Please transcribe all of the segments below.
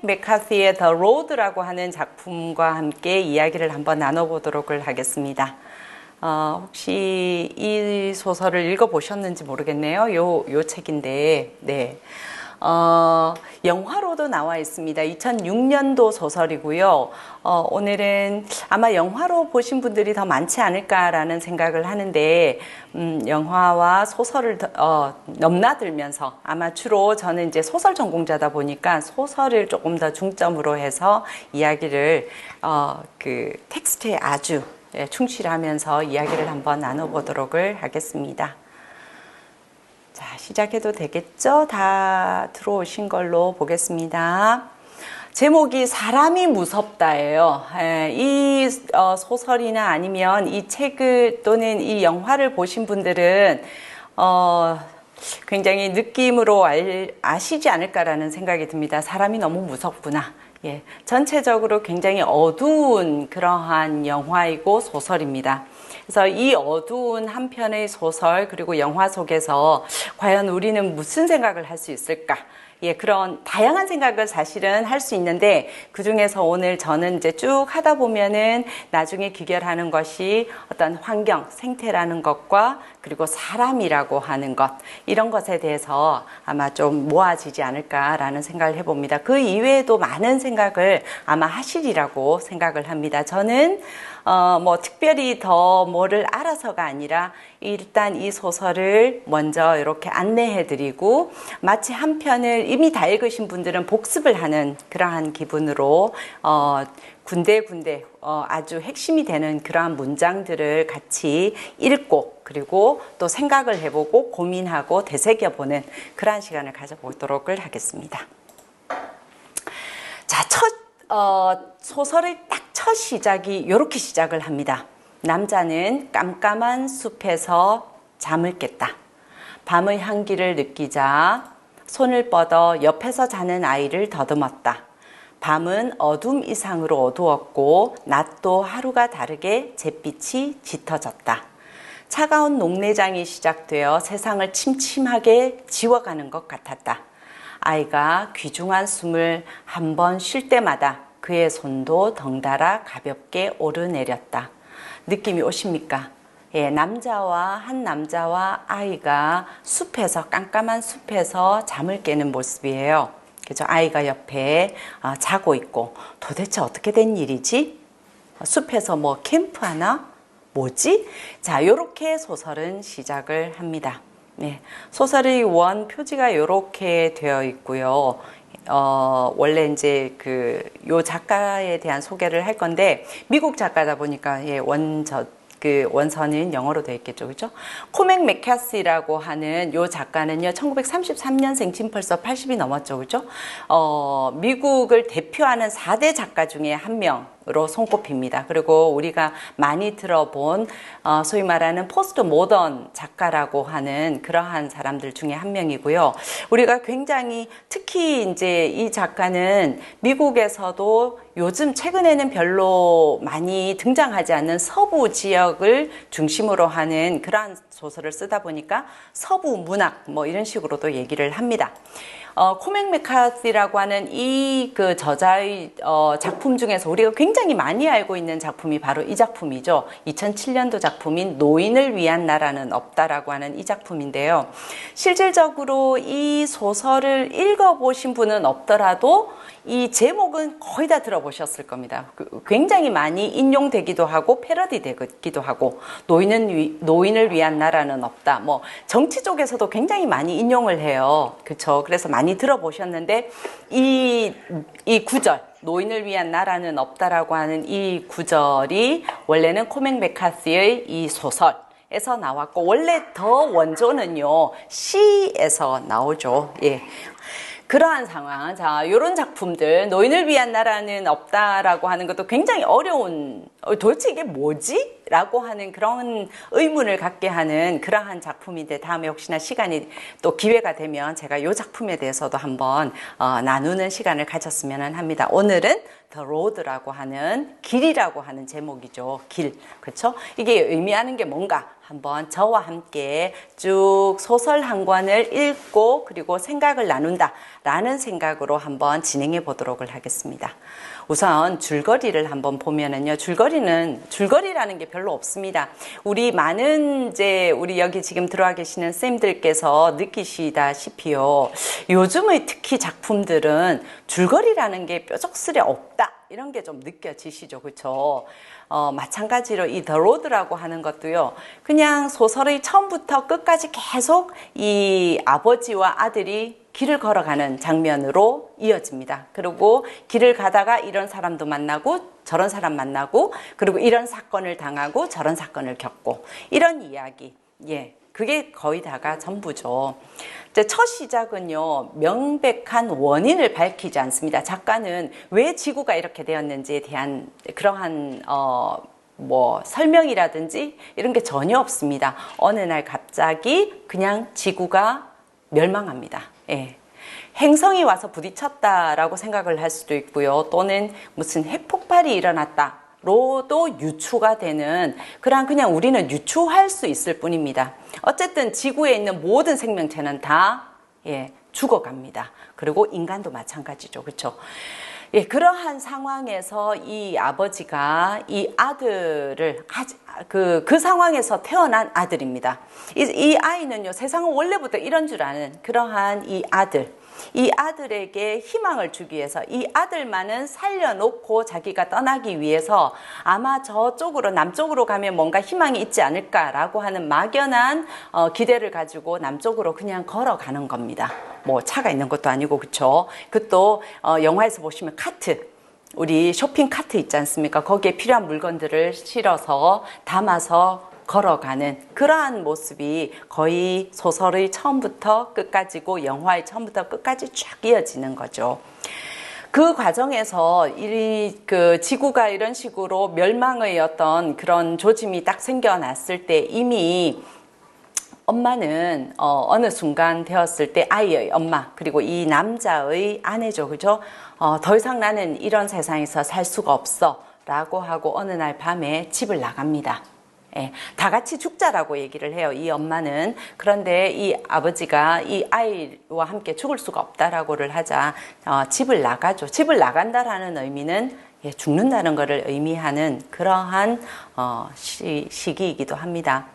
맥카시의 The Road라고 하는 작품과 함께 이야기를 한번 나눠보도록 하겠습니다. 혹시 이 소설을 읽어보셨는지 모르겠네요. 요 책인데, 네. 영화로도 나와 있습니다. 2006년도 소설이고요. 오늘은 아마 영화로 보신 분들이 더 많지 않을까라는 생각을 하는데, 영화와 소설을 넘나들면서 아마 주로 저는 이제 소설 전공자다 보니까 소설을 조금 더 중점으로 해서 이야기를, 그 텍스트에 아주 충실하면서 이야기를 한번 나눠보도록 하겠습니다. 자, 시작해도 되겠죠? 다 들어오신 걸로 보겠습니다. 제목이 사람이 무섭다예요. 이 소설이나 아니면 이 책을 또는 이 영화를 보신 분들은 굉장히 느낌으로 아시지 않을까라는 생각이 듭니다. 사람이 너무 무섭구나. 예, 전체적으로 굉장히 어두운 그러한 영화이고 소설입니다. 그래서 이 어두운 한 편의 소설 그리고 영화 속에서 과연 우리는 무슨 생각을 할 수 있을까? 예, 그런 다양한 생각을 사실은 할 수 있는데 그 중에서 오늘 저는 이제 쭉 하다 보면은 나중에 귀결하는 것이 어떤 환경, 생태라는 것과 그리고 사람이라고 하는 것 이런 것에 대해서 아마 좀 모아지지 않을까라는 생각을 해봅니다. 그 이외에도 많은 생각을 아마 하시리라고 생각을 합니다. 저는 뭐 특별히 더 뭐를 알아서가 아니라 일단 이 소설을 먼저 이렇게 안내해드리고 마치 한 편을 이미 다 읽으신 분들은 복습을 하는 그러한 기분으로 군데군데 아주 핵심이 되는 그러한 문장들을 같이 읽고 그리고 또 생각을 해보고 고민하고 되새겨보는 그러한 시간을 가져보도록 하겠습니다. 자, 소설의 딱 첫 시작이 이렇게 시작을 합니다. 남자는 깜깜한 숲에서 잠을 깼다. 밤의 향기를 느끼자 손을 뻗어 옆에서 자는 아이를 더듬었다. 밤은 어둠 이상으로 어두웠고 낮도 하루가 다르게 잿빛이 짙어졌다. 차가운 녹내장이 시작되어 세상을 침침하게 지워가는 것 같았다. 아이가 귀중한 숨을 한 번 쉴 때마다 그의 손도 덩달아 가볍게 오르내렸다. 느낌이 오십니까? 예, 한 남자와 아이가 숲에서 깜깜한 숲에서 잠을 깨는 모습이에요. 그죠? 아이가 옆에 자고 있고 도대체 어떻게 된 일이지? 숲에서 뭐 캠프하나? 뭐지? 자, 요렇게 소설은 시작을 합니다. 네, 소설의 원 표지가 이렇게 되어 있고요. 원래 이제 요 작가에 대한 소개를 할 건데 미국 작가다 보니까 예, 원서는 영어로 되어 있겠죠, 그죠? 코맥 맥카시라고 하는 요 작가는요, 1933년생, 지금 벌써 80이 넘었죠, 그죠? 미국을 대표하는 4대 작가 중에 한 명으로 손꼽힙니다. 그리고 우리가 많이 들어본, 소위 말하는 포스트 모던 작가라고 하는 그러한 사람들 중에 한 명이고요. 우리가 굉장히 특히 이제 이 작가는 미국에서도 요즘 최근에는 별로 많이 등장하지 않는 서부 지역을 중심으로 하는 그러한 소설을 쓰다 보니까 서부 문학 뭐 이런 식으로도 얘기를 합니다. 코맥 맥카시라고 하는 이 저자의 작품 중에서 우리가 굉장히 많이 알고 있는 작품이 바로 이 작품이죠. 2007년도 작품인 노인을 위한 나라는 없다라고 하는 이 작품인데요. 실질적으로 이 소설을 읽어보신 분은 없더라도 이 제목은 거의 다 들어보셨을 겁니다. 굉장히 많이 인용되기도 하고 패러디 되기도 하고 노인을 위한 나라는 없다. 뭐 정치 쪽에서도 굉장히 많이 인용을 해요. 그렇죠? 그래서 많이 들어보셨는데 이 구절 노인을 위한 나라는 없다라고 하는 이 구절이 원래는 코맥 맥카시의 이 소설에서 나왔고 원래 더 원조는요 시에서 나오죠. 예. 그러한 상황, 자, 요런 작품들, 노인을 위한 나라는 없다라고 하는 것도 굉장히 어려운, 도대체 이게 뭐지? 라고 하는 그런 의문을 갖게 하는 그러한 작품인데, 다음에 혹시나 시간이 또 기회가 되면 제가 이 작품에 대해서도 한번 나누는 시간을 가졌으면 합니다. 오늘은 The Road라고 하는, 길이라고 하는 제목이죠. 길. 그렇죠? 이게 의미하는 게 뭔가 한번 저와 함께 쭉 소설 한 권을 읽고 그리고 생각을 나눈다 라는 생각으로 한번 진행해 보도록 하겠습니다. 우선 줄거리를 한번 보면은요, 줄거리라는 게 별로 없습니다. 우리 많은 우리 여기 지금 들어와 계시는 쌤들께서 느끼시다시피요, 요즘의 특히 작품들은 줄거리라는 게 뾰족스레 없다, 이런 게 좀 느껴지시죠, 그렇죠? 마찬가지로 이 The Road라고 하는 것도요, 그냥 소설의 처음부터 끝까지 계속 이 아버지와 아들이 길을 걸어가는 장면으로 이어집니다. 그리고 길을 가다가 이런 사람도 만나고 저런 사람 만나고, 그리고 이런 사건을 당하고 저런 사건을 겪고, 이런 이야기. 예, 그게 거의 다가 전부죠. 첫 시작은요, 명백한 원인을 밝히지 않습니다. 작가는 왜 지구가 이렇게 되었는지에 대한 그러한 설명이라든지 이런 게 전혀 없습니다. 어느 날 갑자기 그냥 지구가 멸망합니다. 예. 행성이 와서 부딪혔다라고 생각을 할 수도 있고요. 또는 무슨 핵폭발이 일어났다로도 유추가 되는, 그냥 우리는 유추할 수 있을 뿐입니다. 어쨌든 지구에 있는 모든 생명체는 다 죽어갑니다. 그리고 인간도 마찬가지죠. 그렇죠? 예, 그러한 상황에서 이 아버지가 이 아들을 그 상황에서 태어난 아들입니다. 이 아이는요, 세상은 원래부터 이런 줄 아는 그러한 이 아들에게 희망을 주기 위해서, 이 아들만은 살려놓고 자기가 떠나기 위해서 아마 저쪽으로, 남쪽으로 가면 뭔가 희망이 있지 않을까라고 하는 막연한 기대를 가지고 남쪽으로 그냥 걸어가는 겁니다. 뭐 차가 있는 것도 아니고, 그쵸? 그것도 영화에서 보시면 카트, 우리 쇼핑 카트 있지 않습니까? 거기에 필요한 물건들을 실어서 담아서 걸어가는 그러한 모습이 거의 소설의 처음부터 끝까지고 영화의 처음부터 끝까지 쭉 이어지는 거죠. 그 과정에서 그 지구가 이런 식으로 멸망의 어떤 그런 조짐이 딱 생겨났을 때, 이미 엄마는 어느 순간 되었을 때 아이의 엄마, 그리고 이 남자의 아내죠. 그죠? 더 이상 나는 이런 세상에서 살 수가 없어 라고 하고 어느 날 밤에 집을 나갑니다. 예, 다 같이 죽자라고 얘기를 해요, 이 엄마는. 그런데 이 아버지가 이 아이와 함께 죽을 수가 없다라고를 하자 집을 나가죠. 집을 나간다라는 의미는 죽는다는 것을 의미하는 그러한 시기이기도 합니다.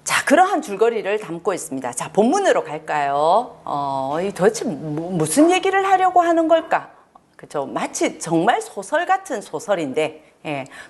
자, 그러한 줄거리를 담고 있습니다. 자, 본문으로 갈까요? 도대체 무슨 얘기를 하려고 하는 걸까? 그죠? 마치 정말 소설 같은 소설인데,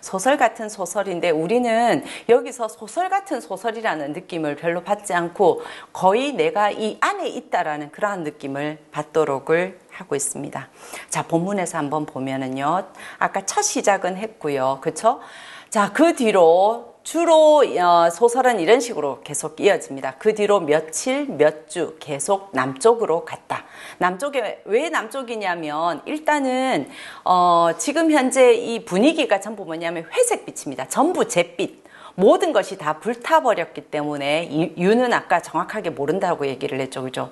소설 같은 소설인데 우리는 여기서 소설 같은 소설이라는 느낌을 별로 받지 않고 거의 내가 이 안에 있다라는 그러한 느낌을 받도록을 하고 있습니다. 자, 본문에서 한번 보면은요, 아까 첫 시작은 했고요, 그렇죠? 자, 그 뒤로 주로 소설은 이런 식으로 계속 이어집니다. 그 뒤로 며칠, 몇 주 계속 남쪽으로 갔다. 남쪽에, 왜 남쪽이냐면, 일단은 지금 현재 이 분위기가 전부 뭐냐면 회색빛입니다. 전부 잿빛. 모든 것이 다 불타버렸기 때문에, 유는 아까 정확하게 모른다고 얘기를 했죠. 그죠?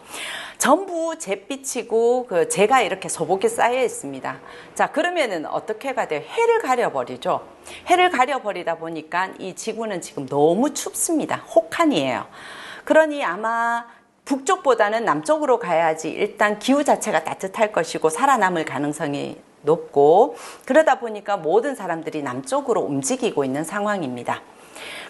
전부 잿빛이고, 재가 이렇게 소복에 쌓여 있습니다. 자, 그러면은 어떻게가 돼요? 해를 가려버리죠. 해를 가려버리다 보니까 이 지구는 지금 너무 춥습니다. 혹한이에요. 그러니 아마 북쪽보다는 남쪽으로 가야지 일단 기후 자체가 따뜻할 것이고 살아남을 가능성이 높고, 그러다 보니까 모든 사람들이 남쪽으로 움직이고 있는 상황입니다.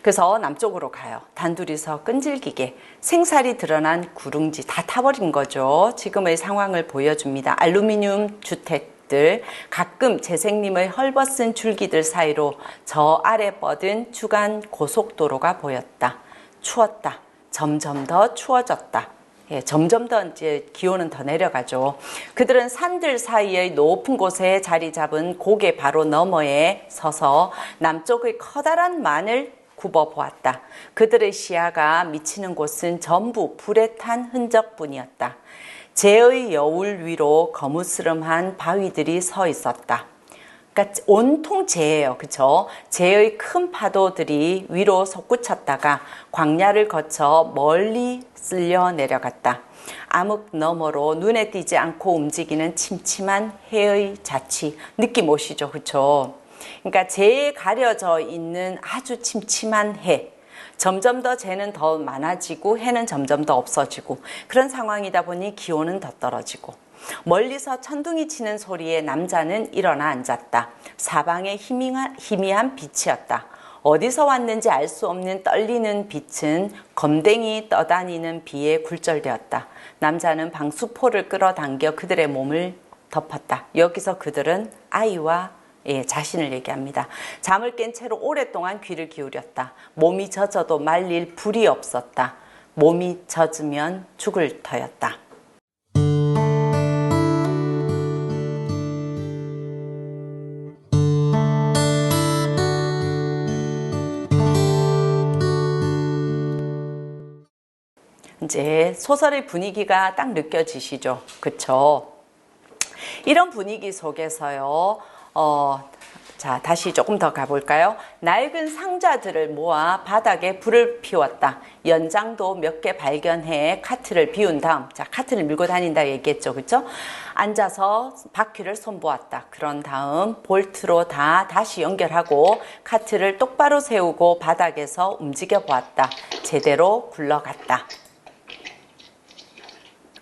그래서 남쪽으로 가요. 단둘이서 끈질기게 생살이 드러난 구릉지 다 타버린 거죠. 지금의 상황을 보여줍니다. 알루미늄 주택들, 가끔 재생림의 헐벗은 줄기들 사이로 저 아래 뻗은 주간 고속도로가 보였다. 추웠다. 점점 더 추워졌다. 점점 더 이제 기온은 더 내려가죠. 그들은 산들 사이의 높은 곳에 자리 잡은 고개 바로 너머에 서서 남쪽의 커다란 만을 굽어보았다. 그들의 시야가 미치는 곳은 전부 불에 탄 흔적뿐이었다. 재의 여울 위로 거무스름한 바위들이 서 있었다. 그러니까 온통 재예요. 그쵸? 재의 큰 파도들이 위로 솟구쳤다가 광야를 거쳐 멀리 쓸려 내려갔다. 암흑 너머로 눈에 띄지 않고 움직이는 침침한 해의 자취. 느낌 오시죠? 그쵸? 그러니까 재에 가려져 있는 아주 침침한 해. 점점 더 재는 더 많아지고 해는 점점 더 없어지고 그런 상황이다 보니 기온은 더 떨어지고 멀리서 천둥이 치는 소리에 남자는 일어나 앉았다. 사방에 희미한 빛이었다. 어디서 왔는지 알 수 없는 떨리는 빛은 검댕이 떠다니는 비에 굴절되었다. 남자는 방수포를 끌어당겨 그들의 몸을 덮었다. 여기서 그들은 아이와 자신을 얘기합니다. 잠을 깬 채로 오랫동안 귀를 기울였다. 몸이 젖어도 말릴 불이 없었다. 몸이 젖으면 죽을 터였다. 이제 소설의 분위기가 딱 느껴지시죠? 그쵸? 이런 분위기 속에서요, 자, 다시 조금 더 가볼까요? 낡은 상자들을 모아 바닥에 불을 피웠다. 연장도 몇 개 발견해 카트를 비운 다음, 자, 카트를 밀고 다닌다 얘기했죠. 그쵸? 앉아서 바퀴를 손보았다. 그런 다음 볼트로 다시 연결하고 카트를 똑바로 세우고 바닥에서 움직여 보았다. 제대로 굴러갔다.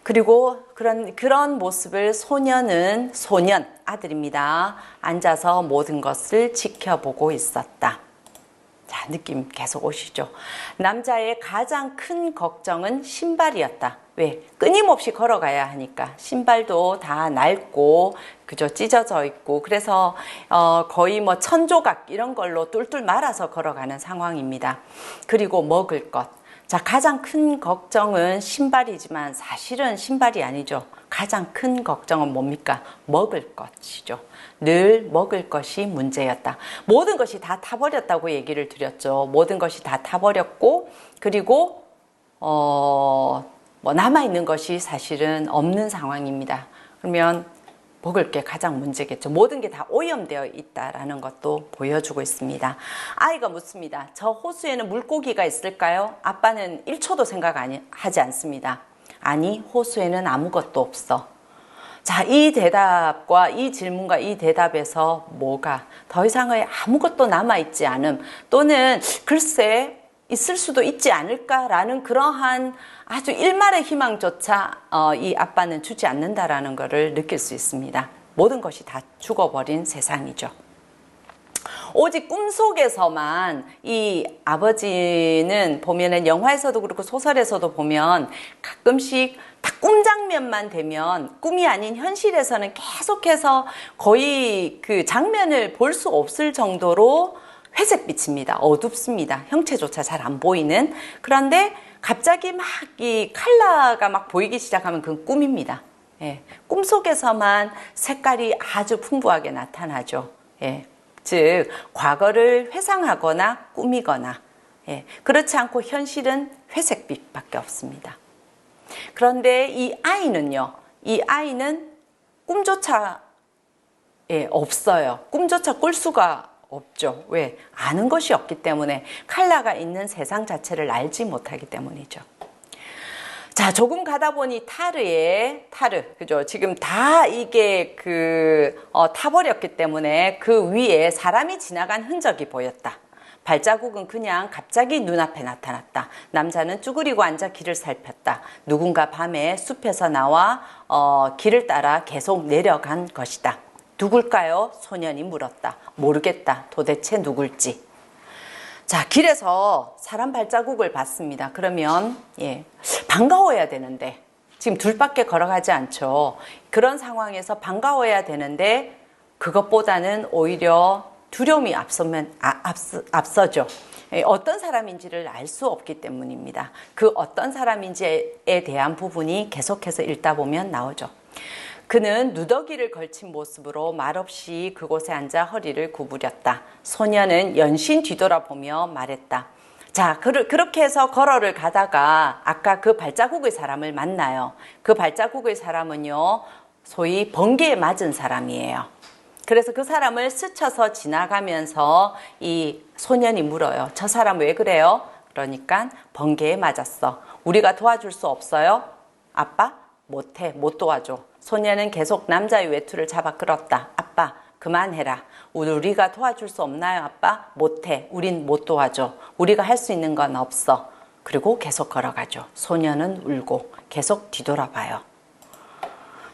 그리고 그런 모습을 소년 아들입니다. 앉아서 모든 것을 지켜보고 있었다. 자, 느낌 계속 오시죠? 남자의 가장 큰 걱정은 신발이었다. 왜? 끊임없이 걸어가야 하니까. 신발도 다 낡고, 그죠? 찢어져 있고. 그래서, 거의 뭐 천조각 이런 걸로 뚫뚫 말아서 걸어가는 상황입니다. 그리고 먹을 것. 자, 가장 큰 걱정은 신발이지만 사실은 신발이 아니죠. 가장 큰 걱정은 뭡니까? 먹을 것이죠. 늘 먹을 것이 문제였다. 모든 것이 다 타버렸다고 얘기를 드렸죠. 모든 것이 다 타버렸고, 그리고 뭐 남아있는 것이 사실은 없는 상황입니다. 그러면 먹을 게 가장 문제겠죠. 모든 게 다 오염되어 있다라는 것도 보여주고 있습니다. 아이가 묻습니다. 저 호수에는 물고기가 있을까요? 아빠는 1초도 생각하지 않습니다. 아니, 호수에는 아무것도 없어. 자, 이 대답과 이 질문과 이 대답에서 뭐가 더 이상의 아무것도 남아있지 않음 또는 글쎄 있을 수도 있지 않을까라는 그러한 아주 일말의 희망조차 이 아빠는 주지 않는다라는 것을 느낄 수 있습니다. 모든 것이 다 죽어버린 세상이죠. 오직 꿈속에서만 이 아버지는 보면은 영화에서도 그렇고 소설에서도 보면 가끔씩 딱 꿈 장면만 되면 꿈이 아닌 현실에서는 계속해서 거의 그 장면을 볼 수 없을 정도로 회색빛입니다. 어둡습니다. 형체조차 잘 안 보이는. 그런데 갑자기 막 이 컬러가 막 보이기 시작하면 그건 꿈입니다. 예, 꿈속에서만 색깔이 아주 풍부하게 나타나죠. 예, 즉 과거를 회상하거나 꾸미거나 그렇지 않고 현실은 회색빛밖에 없습니다. 그런데 이 아이는 꿈조차 없어요. 꿈조차 꿀 수가 없죠. 왜? 아는 것이 없기 때문에 컬러가 있는 세상 자체를 알지 못하기 때문이죠. 자, 조금 가다 보니 그죠? 지금 다 이게 타버렸기 때문에 그 위에 사람이 지나간 흔적이 보였다. 발자국은 그냥 갑자기 눈앞에 나타났다. 남자는 쭈그리고 앉아 길을 살폈다. 누군가 밤에 숲에서 나와 길을 따라 계속 내려간 것이다. 누굴까요? 소년이 물었다. 모르겠다. 도대체 누굴지. 자, 길에서 사람 발자국을 봤습니다. 그러면 반가워야 되는데 지금 둘밖에 걸어가지 않죠. 그런 상황에서 반가워야 되는데 그것보다는 오히려 두려움이 앞서죠. 어떤 사람인지를 알 수 없기 때문입니다. 그 어떤 사람인지에 대한 부분이 계속해서 읽다 보면 나오죠. 그는 누더기를 걸친 모습으로 말없이 그곳에 앉아 허리를 구부렸다. 소년은 연신 뒤돌아보며 말했다. 자, 그렇게 해서 걸어를 가다가 아까 그 발자국의 사람을 만나요. 그 발자국의 사람은요, 소위 번개에 맞은 사람이에요. 그래서 그 사람을 스쳐서 지나가면서 이 소년이 물어요. 저 사람 왜 그래요? 그러니까 번개에 맞았어. 우리가 도와줄 수 없어요? 아빠? 못해. 못 도와줘. 소년은 계속 남자의 외투를 잡아 끌었다. 아빠, 그만해라. 우리가 도와줄 수 없나요, 아빠? 못해. 우린 못 도와줘. 우리가 할 수 있는 건 없어. 그리고 계속 걸어가죠. 소년은 울고 계속 뒤돌아봐요.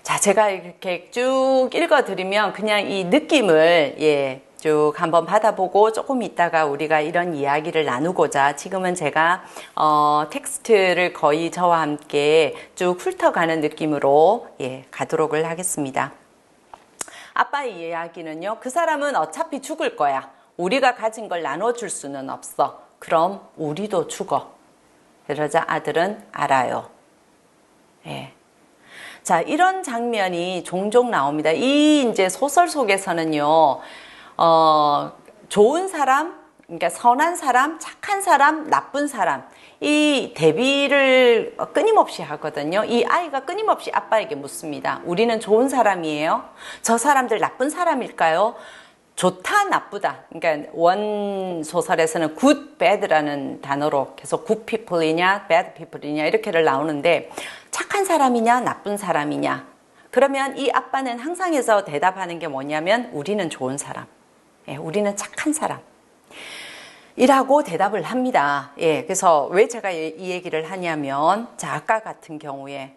자, 제가 이렇게 쭉 읽어드리면 그냥 이 느낌을 쭉 한번 받아보고 조금 있다가 우리가 이런 이야기를 나누고자 지금은 제가 텍스트를 거의 저와 함께 쭉 훑어가는 느낌으로 가도록 하겠습니다. 아빠의 이야기는요. 그 사람은 어차피 죽을 거야. 우리가 가진 걸 나눠줄 수는 없어. 그럼 우리도 죽어. 그러자 아들은 알아요. 자, 이런 장면이 종종 나옵니다. 이 이제 소설 속에서는요, 좋은 사람, 그러니까 선한 사람, 착한 사람, 나쁜 사람, 이 대비를 끊임없이 하거든요. 이 아이가 끊임없이 아빠에게 묻습니다. 우리는 좋은 사람이에요? 저 사람들 나쁜 사람일까요? 좋다, 나쁘다. 그러니까 원 소설에서는 good, bad라는 단어로 계속 good people이냐, bad people이냐 이렇게를 나오는데 착한 사람이냐, 나쁜 사람이냐. 그러면 이 아빠는 항상 해서 대답하는 게 뭐냐면 우리는 좋은 사람. 우리는 착한 사람. 이라고 대답을 합니다. 그래서 왜 제가 이 얘기를 하냐면 자, 아까 같은 경우에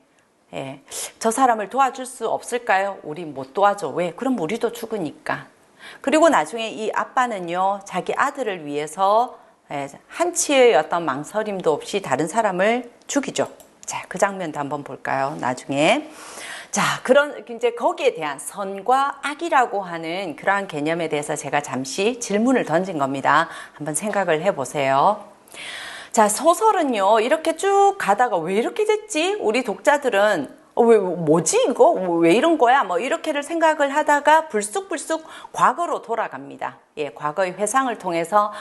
저 사람을 도와줄 수 없을까요? 우리 못 도와줘. 왜? 그럼 우리도 죽으니까. 그리고 나중에 이 아빠는요, 자기 아들을 위해서 한치의 어떤 망설임도 없이 다른 사람을 죽이죠. 자, 그 장면도 한번 볼까요? 나중에. 자, 이제 거기에 대한 선과 악이라고 하는 그러한 개념에 대해서 제가 잠시 질문을 던진 겁니다. 한번 생각을 해보세요. 자, 소설은요, 이렇게 쭉 가다가 왜 이렇게 됐지? 우리 독자들은 뭐지 이거? 왜 이런 거야? 뭐 이렇게를 생각을 하다가 불쑥불쑥 과거로 돌아갑니다. 과거의 회상을 통해서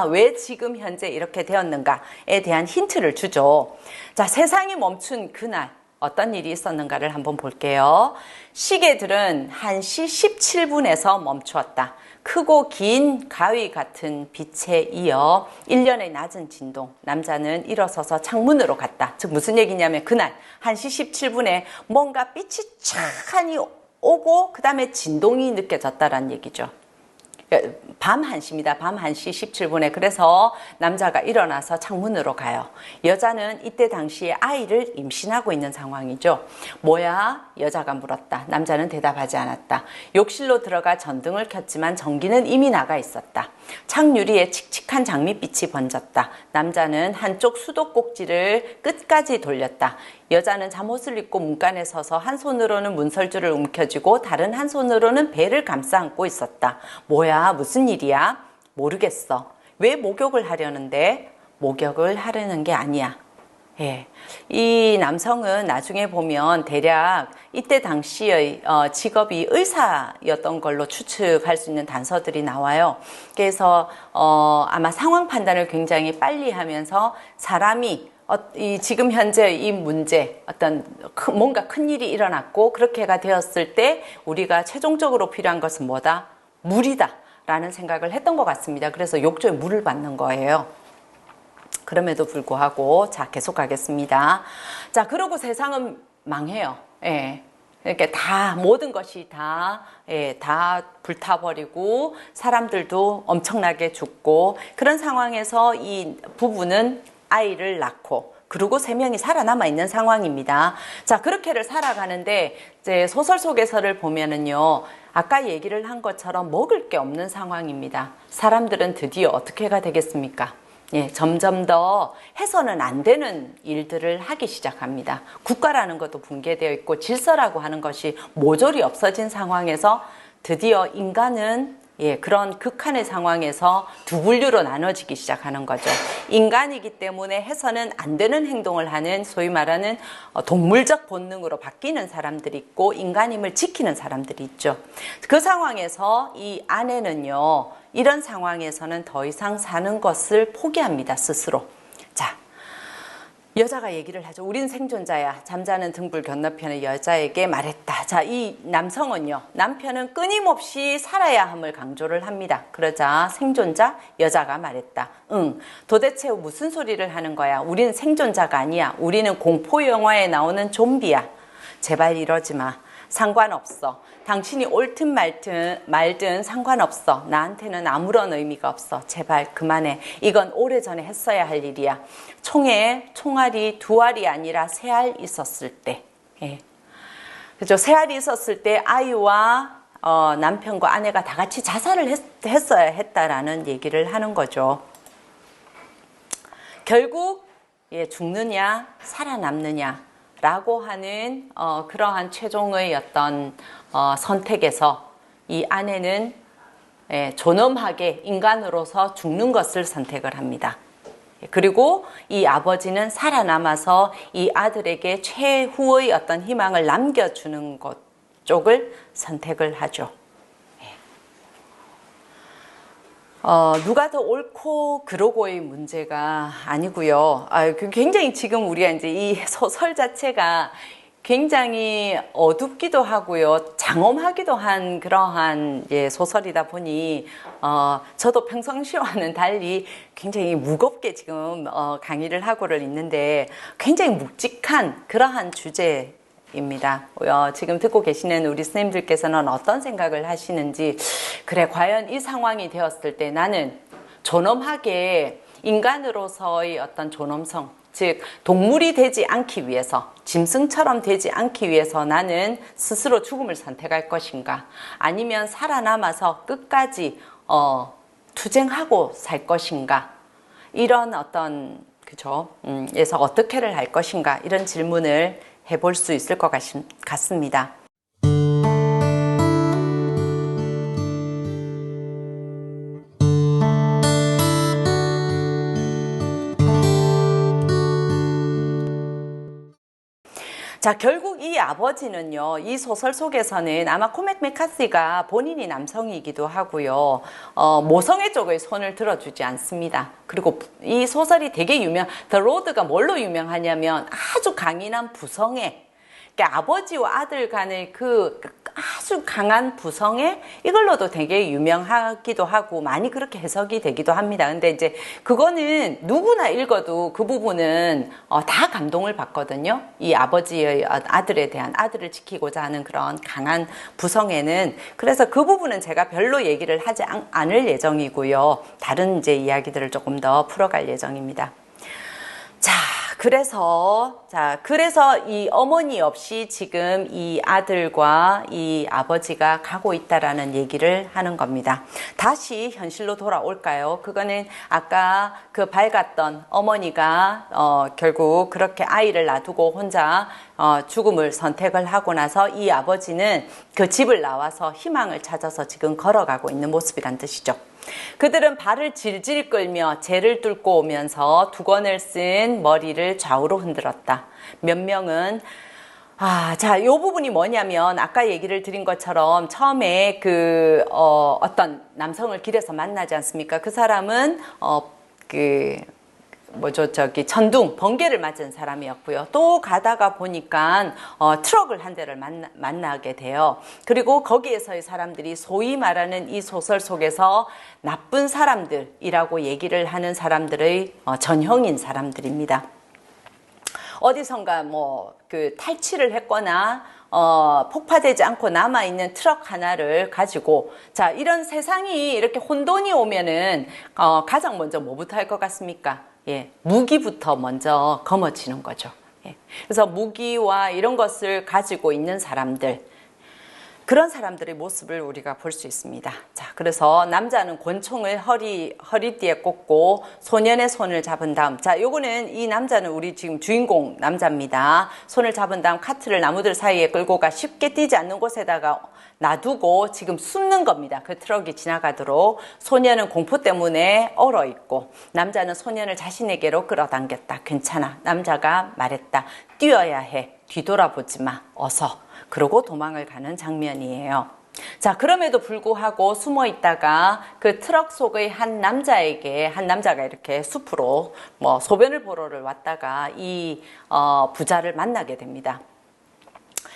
왜 지금 현재 이렇게 되었는가에 대한 힌트를 주죠. 자, 세상이 멈춘 그날 어떤 일이 있었는가를 한번 볼게요. 시계들은 1시 17분에서 멈추었다. 크고 긴 가위 같은 빛에 이어 일련의 낮은 진동. 남자는 일어서서 창문으로 갔다. 즉 무슨 얘기냐면 그날 1시 17분에 뭔가 빛이 촥하니 오고 그 다음에 진동이 느껴졌다라는 얘기죠. 밤 1시입니다. 밤 1시 17분에. 그래서 남자가 일어나서 창문으로 가요. 여자는 이때 당시에 아이를 임신하고 있는 상황이죠. 뭐야? 여자가 물었다. 남자는 대답하지 않았다. 욕실로 들어가 전등을 켰지만 전기는 이미 나가 있었다. 창유리에 칙칙한 장밋빛이 번졌다. 남자는 한쪽 수도꼭지를 끝까지 돌렸다. 여자는 잠옷을 입고 문간에 서서 한 손으로는 문설주를 움켜쥐고 다른 한 손으로는 배를 감싸 안고 있었다. 뭐야? 무슨 일이야? 모르겠어. 왜 목욕을 하려는데? 목욕을 하려는 게 아니야. 이 남성은 나중에 보면 대략 이때 당시의 직업이 의사였던 걸로 추측할 수 있는 단서들이 나와요. 그래서 아마 상황 판단을 굉장히 빨리 하면서 사람이 지금 현재 이 문제, 뭔가 큰 일이 일어났고 그렇게가 되었을 때 우리가 최종적으로 필요한 것은 뭐다? 물이다 라는 생각을 했던 것 같습니다. 그래서 욕조에 물을 받는 거예요. 그럼에도 불구하고 자, 계속 가겠습니다. 자, 그러고 세상은 망해요. 이렇게 모든 것이 다 불타버리고 사람들도 엄청나게 죽고 그런 상황에서 이 부부는 아이를 낳고 그리고 3명이 살아남아 있는 상황입니다. 자, 그렇게를 살아가는데 이제 소설 속에서를 보면은요, 아까 얘기를 한 것처럼 먹을 게 없는 상황입니다. 사람들은 드디어 어떻게가 되겠습니까? 점점 더 해서는 안 되는 일들을 하기 시작합니다. 국가라는 것도 붕괴되어 있고 질서라고 하는 것이 모조리 없어진 상황에서 드디어 인간은 그런 극한의 상황에서 두 분류로 나눠지기 시작하는 거죠. 인간이기 때문에 해서는 안 되는 행동을 하는 소위 말하는 동물적 본능으로 바뀌는 사람들이 있고 인간임을 지키는 사람들이 있죠. 그 상황에서 이 아내는요, 이런 상황에서는 더 이상 사는 것을 포기합니다, 스스로. 자, 여자가 얘기를 하죠. 우린 생존자야. 잠자는 등불 건너편의 여자에게 말했다. 자, 이 남성은요. 남편은 끊임없이 살아야 함을 강조를 합니다. 그러자 생존자 여자가 말했다. 응, 도대체 무슨 소리를 하는 거야. 우린 생존자가 아니야. 우리는 공포 영화에 나오는 좀비야. 제발 이러지 마. 상관없어. 당신이 옳든 말든 상관없어. 나한테는 아무런 의미가 없어. 제발 그만해. 이건 오래전에 했어야 할 일이야. 총에 총알이 2알이 아니라 3알 있었을 때. 예. 그죠? 3알이 있었을 때 아이와 남편과 아내가 다 같이 자살을 했어야 했다라는 얘기를 하는 거죠. 결국 죽느냐 살아남느냐 라고 하는 그러한 최종의 어떤 선택에서 이 아내는 존엄하게 인간으로서 죽는 것을 선택을 합니다. 그리고 이 아버지는 살아남아서 이 아들에게 최후의 어떤 희망을 남겨주는 것 쪽을 선택을 하죠. 누가 더 옳고 그러고의 문제가 아니고요. 굉장히 지금 우리가 이제 이 소설 자체가 굉장히 어둡기도 하고요. 장엄하기도 한 그러한 소설이다 보니 저도 평상시와는 달리 굉장히 무겁게 지금 강의를 하고를 있는데 굉장히 묵직한 그러한 주제입니다. 지금 듣고 계시는 우리 선생님들께서는 어떤 생각을 하시는지, 그래 과연 이 상황이 되었을 때 나는 존엄하게 인간으로서의 어떤 존엄성, 즉 동물이 되지 않기 위해서, 짐승처럼 되지 않기 위해서 나는 스스로 죽음을 선택할 것인가, 아니면 살아남아서 끝까지 투쟁하고 살 것인가, 이런 어떤 그래서 어떻게를 할 것인가, 이런 질문을 해볼 수 있을 것 같습니다. 자, 결국 이 아버지는요, 이 소설 속에서는 아마 코맥 메카시가 본인이 남성이기도 하고요, 모성애 쪽의 손을 들어주지 않습니다. 그리고 이 소설이 되게 The Road가 뭘로 유명하냐면 아주 강인한 부성애, 그러니까 아버지와 아들 간의 그 아주 강한 부성애, 이걸로도 되게 유명하기도 하고 많이 그렇게 해석이 되기도 합니다. 근데 이제 그거는 누구나 읽어도 그 부분은 다 감동을 받거든요. 이 아버지의 아들에 대한, 아들을 지키고자 하는 그런 강한 부성애는. 그래서 그 부분은 제가 별로 얘기를 하지 않을 예정이고요. 다른 이제 이야기들을 조금 더 풀어갈 예정입니다. 그래서 이 어머니 없이 지금 이 아들과 이 아버지가 가고 있다라는 얘기를 하는 겁니다. 다시 현실로 돌아올까요? 그거는 아까 그 밝았던 어머니가 결국 그렇게 아이를 놔두고 혼자 죽음을 선택을 하고 나서 이 아버지는 그 집을 나와서 희망을 찾아서 지금 걸어가고 있는 모습이란 뜻이죠. 그들은 발을 질질 끌며 재를 뚫고 오면서 두건을 쓴 머리를 좌우로 흔들었다. 몇 명은 이 부분이 뭐냐면 아까 얘기를 드린 것처럼 처음에 어떤 남성을 길에서 만나지 않습니까? 그 사람은 천둥, 번개를 맞은 사람이었고요. 또 가다가 보니까 트럭을 한 대를 만나게 돼요. 그리고 거기에서의 사람들이 소위 말하는 이 소설 속에서 나쁜 사람들이라고 얘기를 하는 사람들의 전형인 사람들입니다. 어디선가 탈취를 했거나 폭파되지 않고 남아있는 트럭 하나를 가지고, 이런 세상이 이렇게 혼돈이 오면은 가장 먼저 뭐부터 할 것 같습니까? 무기부터 먼저 거머쥐는 거죠. 그래서 무기와 이런 것을 가지고 있는 사람들, 그런 사람들의 모습을 우리가 볼 수 있습니다. 그래서 남자는 권총을 허리띠에 꽂고 소년의 손을 잡은 다음, 요거는 이 남자는 우리 지금 주인공 남자입니다. 손을 잡은 다음 카트를 나무들 사이에 끌고 가 쉽게 뛰지 않는 곳에다가 놔두고 지금 숨는 겁니다. 그 트럭이 지나가도록. 소년은 공포 때문에 얼어있고, 남자는 소년을 자신에게로 끌어당겼다. 괜찮아. 남자가 말했다. 뛰어야 해. 뒤돌아보지 마. 어서. 그러고 도망을 가는 장면이에요. 자, 그럼에도 불구하고 숨어 있다가 그 트럭 속의 한 남자가 이렇게 숲으로 뭐 소변을 보러를 왔다가 이 부자를 만나게 됩니다.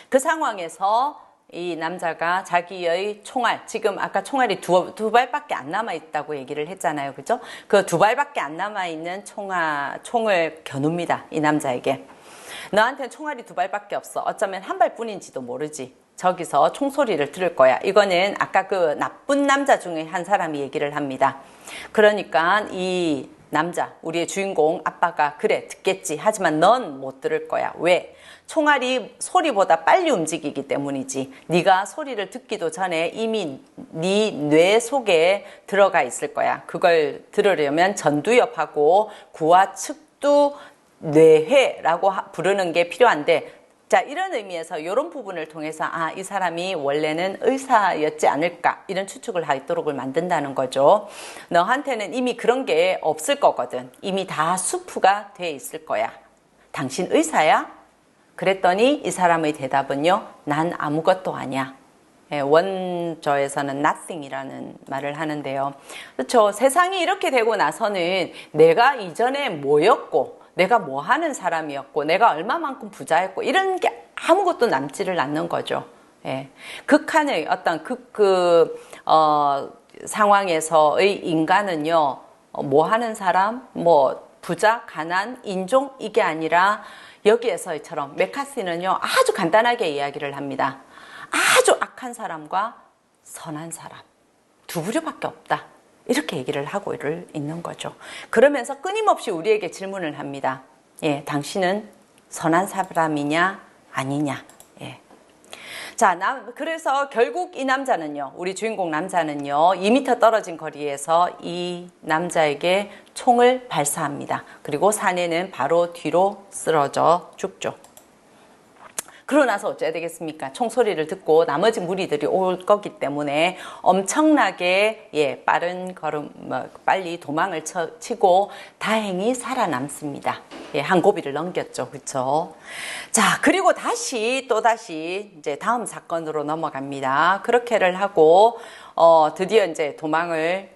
그 상황에서 이 남자가 자기의 총알, 지금 아까 총알이 두 발밖에 안 남아 있다고 얘기를 했잖아요. 그죠? 그 두 발밖에 안 남아 있는 총을 겨눕니다. 이 남자에게. 너한테는 총알이 두 발밖에 없어. 어쩌면 한 발뿐인지도 모르지. 저기서 총소리를 들을 거야. 이거는 아까 그 나쁜 남자 중에 한 사람이 얘기를 합니다. 그러니까 이 남자, 우리의 주인공 아빠가 그래 듣겠지. 하지만 넌 못 들을 거야. 왜? 총알이 소리보다 빨리 움직이기 때문이지. 네가 소리를 듣기도 전에 이미 네 뇌 속에 들어가 있을 거야. 그걸 들으려면 전두엽하고 구와 측두 뇌회라고 부르는 게 필요한데, 자, 이런 의미에서 이런 부분을 통해서 이 사람이 원래는 의사였지 않을까 이런 추측을 하도록 만든다는 거죠. 너한테는 이미 그런 게 없을 거거든. 이미 다 수프가 돼 있을 거야. 당신 의사야? 그랬더니 이 사람의 대답은요, 난 아무것도 아니야. 원저에서는 nothing이라는 말을 하는데요. 그렇죠. 세상이 이렇게 되고 나서는 내가 이전에 뭐였고, 내가 뭐 하는 사람이었고, 내가 얼마만큼 부자였고, 이런 게 아무것도 남지를 않는 거죠. 예. 극한의 어떤 상황에서의 인간은요, 뭐 하는 사람, 뭐 부자, 가난, 인종, 이게 아니라 여기에서처럼 메카시는요, 아주 간단하게 이야기를 합니다. 아주 악한 사람과 선한 사람, 두 부류밖에 없다. 이렇게 얘기를 하고 있는 거죠. 그러면서 끊임없이 우리에게 질문을 합니다. 예, 당신은 선한 사람이냐 아니냐. 예. 자, 그래서 결국 이 남자는요, 우리 주인공 남자는요, 2m 떨어진 거리에서 이 남자에게 총을 발사합니다. 그리고 사내는 바로 뒤로 쓰러져 죽죠. 그러고 나서 어째야 되겠습니까? 총소리를 듣고 나머지 무리들이 올 거기 때문에 엄청나게 빠른 걸음, 빨리 도망을 치고 다행히 살아남습니다. 한 고비를 넘겼죠. 그렇죠? 자, 그리고 또다시 이제 다음 사건으로 넘어갑니다. 그렇게를 하고 드디어 이제 도망을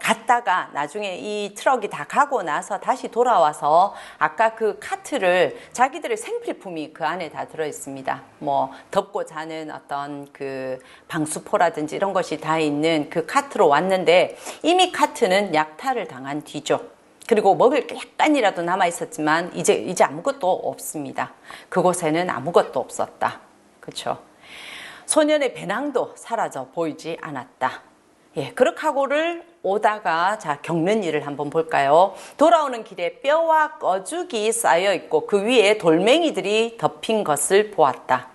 갔다가 나중에 이 트럭이 다 가고 나서 다시 돌아와서 아까 그 카트를, 자기들의 생필품이 그 안에 다 들어있습니다. 뭐 덮고 자는 어떤 그 방수포라든지 이런 것이 다 있는 그 카트로 왔는데, 이미 카트는 약탈을 당한 뒤죠. 그리고 먹을 게 약간이라도 남아있었지만 이제 아무것도 없습니다. 그곳에는 아무것도 없었다. 그렇죠? 소년의 배낭도 사라져 보이지 않았다. 예, 그렇게하고를 오다가 자, 겪는 일을 한번 볼까요? 돌아오는 길에 뼈와 꺼죽이 쌓여 있고 그 위에 돌멩이들이 덮인 것을 보았다.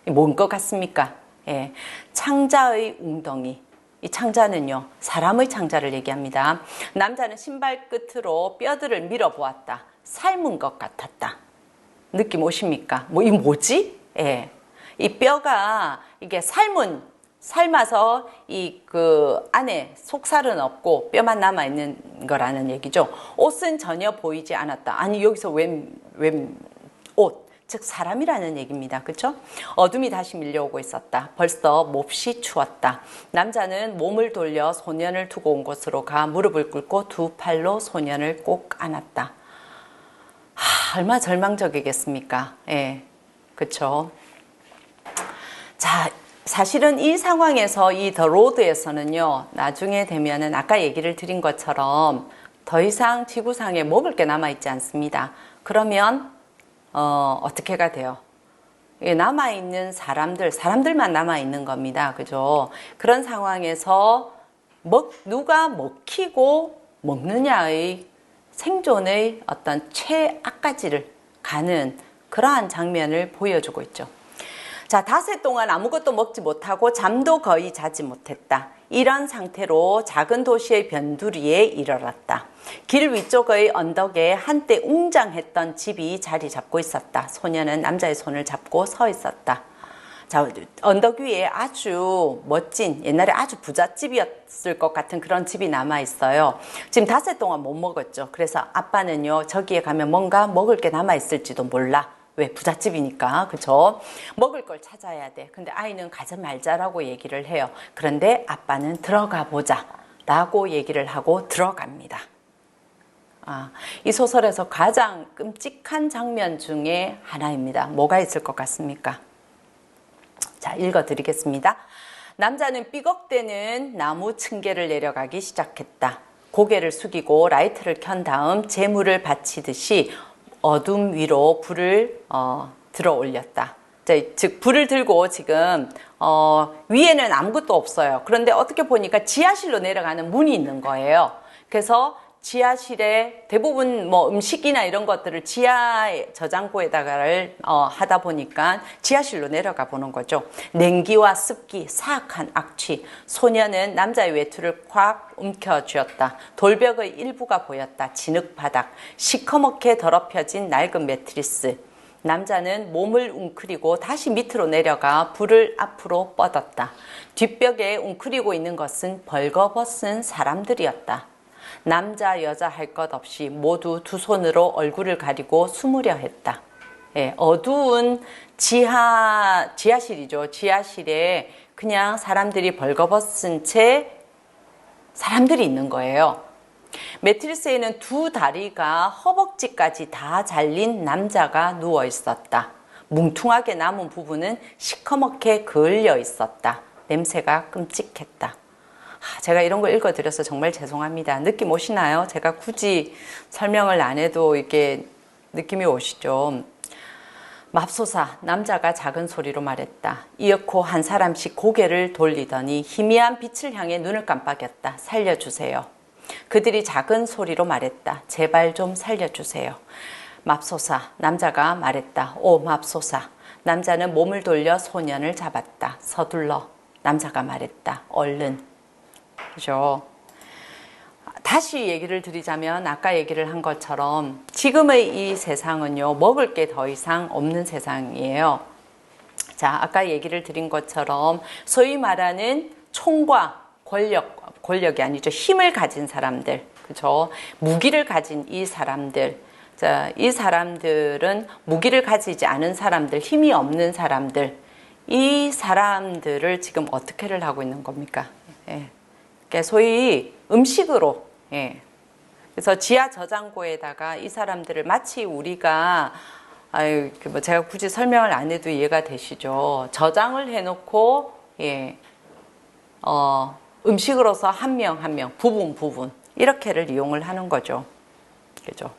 뭔 것 같습니까? 예, 창자의 웅덩이. 이 창자는요, 사람의 창자를 얘기합니다. 남자는 신발 끝으로 뼈들을 밀어보았다. 삶은 것 같았다. 느낌 오십니까? 이 뭐지? 예, 이 뼈가 이게 삶아서 그 안에 속살은 없고 뼈만 남아 있는 거라는 얘기죠. 옷은 전혀 보이지 않았다. 아니, 여기서 웬 옷, 즉 사람이라는 얘기입니다. 그렇죠? 어둠이 다시 밀려오고 있었다. 벌써 몹시 추웠다. 남자는 몸을 돌려 소년을 두고 온 곳으로 가 무릎을 꿇고 두 팔로 소년을 꼭 안았다. 얼마나 절망적이겠습니까? 예, 그렇죠? 자, 사실은 이 상황에서 이 더 로드에서는요, 나중에 되면은 아까 얘기를 드린 것처럼 더 이상 지구상에 먹을 게 남아있지 않습니다. 그러면 어떻게가 돼요? 남아있는 사람들만 남아있는 겁니다. 그죠? 그런 상황에서 누가 먹히고 먹느냐의 생존의 어떤 최악까지를 가는 그러한 장면을 보여주고 있죠. 자, 닷새 동안 아무것도 먹지 못하고 잠도 거의 자지 못했다. 이런 상태로 작은 도시의 변두리에 이르렀다. 길 위쪽의 언덕에 한때 웅장했던 집이 자리 잡고 있었다. 소년은 남자의 손을 잡고 서 있었다. 자, 언덕 위에 아주 멋진, 옛날에 아주 부잣집이었을 것 같은 그런 집이 남아 있어요. 지금 닷새 동안 못 먹었죠. 그래서 아빠는요, 저기에 가면 뭔가 먹을 게 남아 있을지도 몰라. 왜? 부잣집이니까. 그죠? 먹을 걸 찾아야 돼. 근데 아이는 가지 말자라고 얘기를 해요. 그런데 아빠는 들어가 보자 라고 얘기를 하고 들어갑니다. 이 소설에서 가장 끔찍한 장면 중에 하나입니다. 뭐가 있을 것 같습니까? 자, 읽어드리겠습니다. 남자는 삐걱대는 나무 층계를 내려가기 시작했다. 고개를 숙이고 라이트를 켠 다음 재물을 바치듯이 어둠 위로 불을 들어 올렸다. 즉 불을 들고 지금 위에는 아무것도 없어요. 그런데 어떻게 보니까 지하실로 내려가는 문이 있는 거예요. 그래서 지하실에 대부분 뭐 음식이나 이런 것들을 지하 저장고에다가를 하다 보니까 지하실로 내려가 보는 거죠. 냉기와 습기, 사악한 악취. 소녀는 남자의 외투를 콱 움켜쥐었다. 돌벽의 일부가 보였다. 진흙바닥, 시커멓게 더럽혀진 낡은 매트리스. 남자는 몸을 웅크리고 다시 밑으로 내려가 불을 앞으로 뻗었다. 뒷벽에 웅크리고 있는 것은 벌거벗은 사람들이었다. 남자 여자 할 것 없이 모두 두 손으로 얼굴을 가리고 숨으려 했다. 예, 어두운 지하실이죠. 지하실에 그냥 사람들이 벌거벗은 채 사람들이 있는 거예요. 매트리스에는 두 다리가 허벅지까지 다 잘린 남자가 누워 있었다. 뭉퉁하게 남은 부분은 시커멓게 그을려 있었다. 냄새가 끔찍했다. 제가 이런 거 읽어드려서 정말 죄송합니다. 느낌 오시나요? 제가 굳이 설명을 안 해도 이게 느낌이 오시죠? 맙소사, 남자가 작은 소리로 말했다. 이윽고 한 사람씩 고개를 돌리더니 희미한 빛을 향해 눈을 깜빡였다. 살려주세요. 그들이 작은 소리로 말했다. 제발 좀 살려주세요. 맙소사, 남자가 말했다. 오, 맙소사. 남자는 몸을 돌려 소년을 잡았다. 서둘러. 남자가 말했다. 얼른. 그죠? 다시 얘기를 드리자면 아까 얘기를 한 것처럼 지금의 이 세상은요, 먹을 게 더 이상 없는 세상이에요. 자, 아까 얘기를 드린 것처럼 소위 말하는 총과 권력이 아니죠. 힘을 가진 사람들, 그죠? 무기를 가진 이 사람들. 자, 이 사람들은 무기를 가지지 않은 사람들, 힘이 없는 사람들, 이 사람들을 지금 어떻게를 하고 있는 겁니까? 예. 소위 음식으로, 예. 그래서 지하 저장고에다가 이 사람들을 마치 우리가, 뭐 제가 굳이 설명을 안 해도 이해가 되시죠? 저장을 해놓고, 예, 음식으로서 한 명 한 명, 부분, 이렇게를 이용을 하는 거죠. 그죠?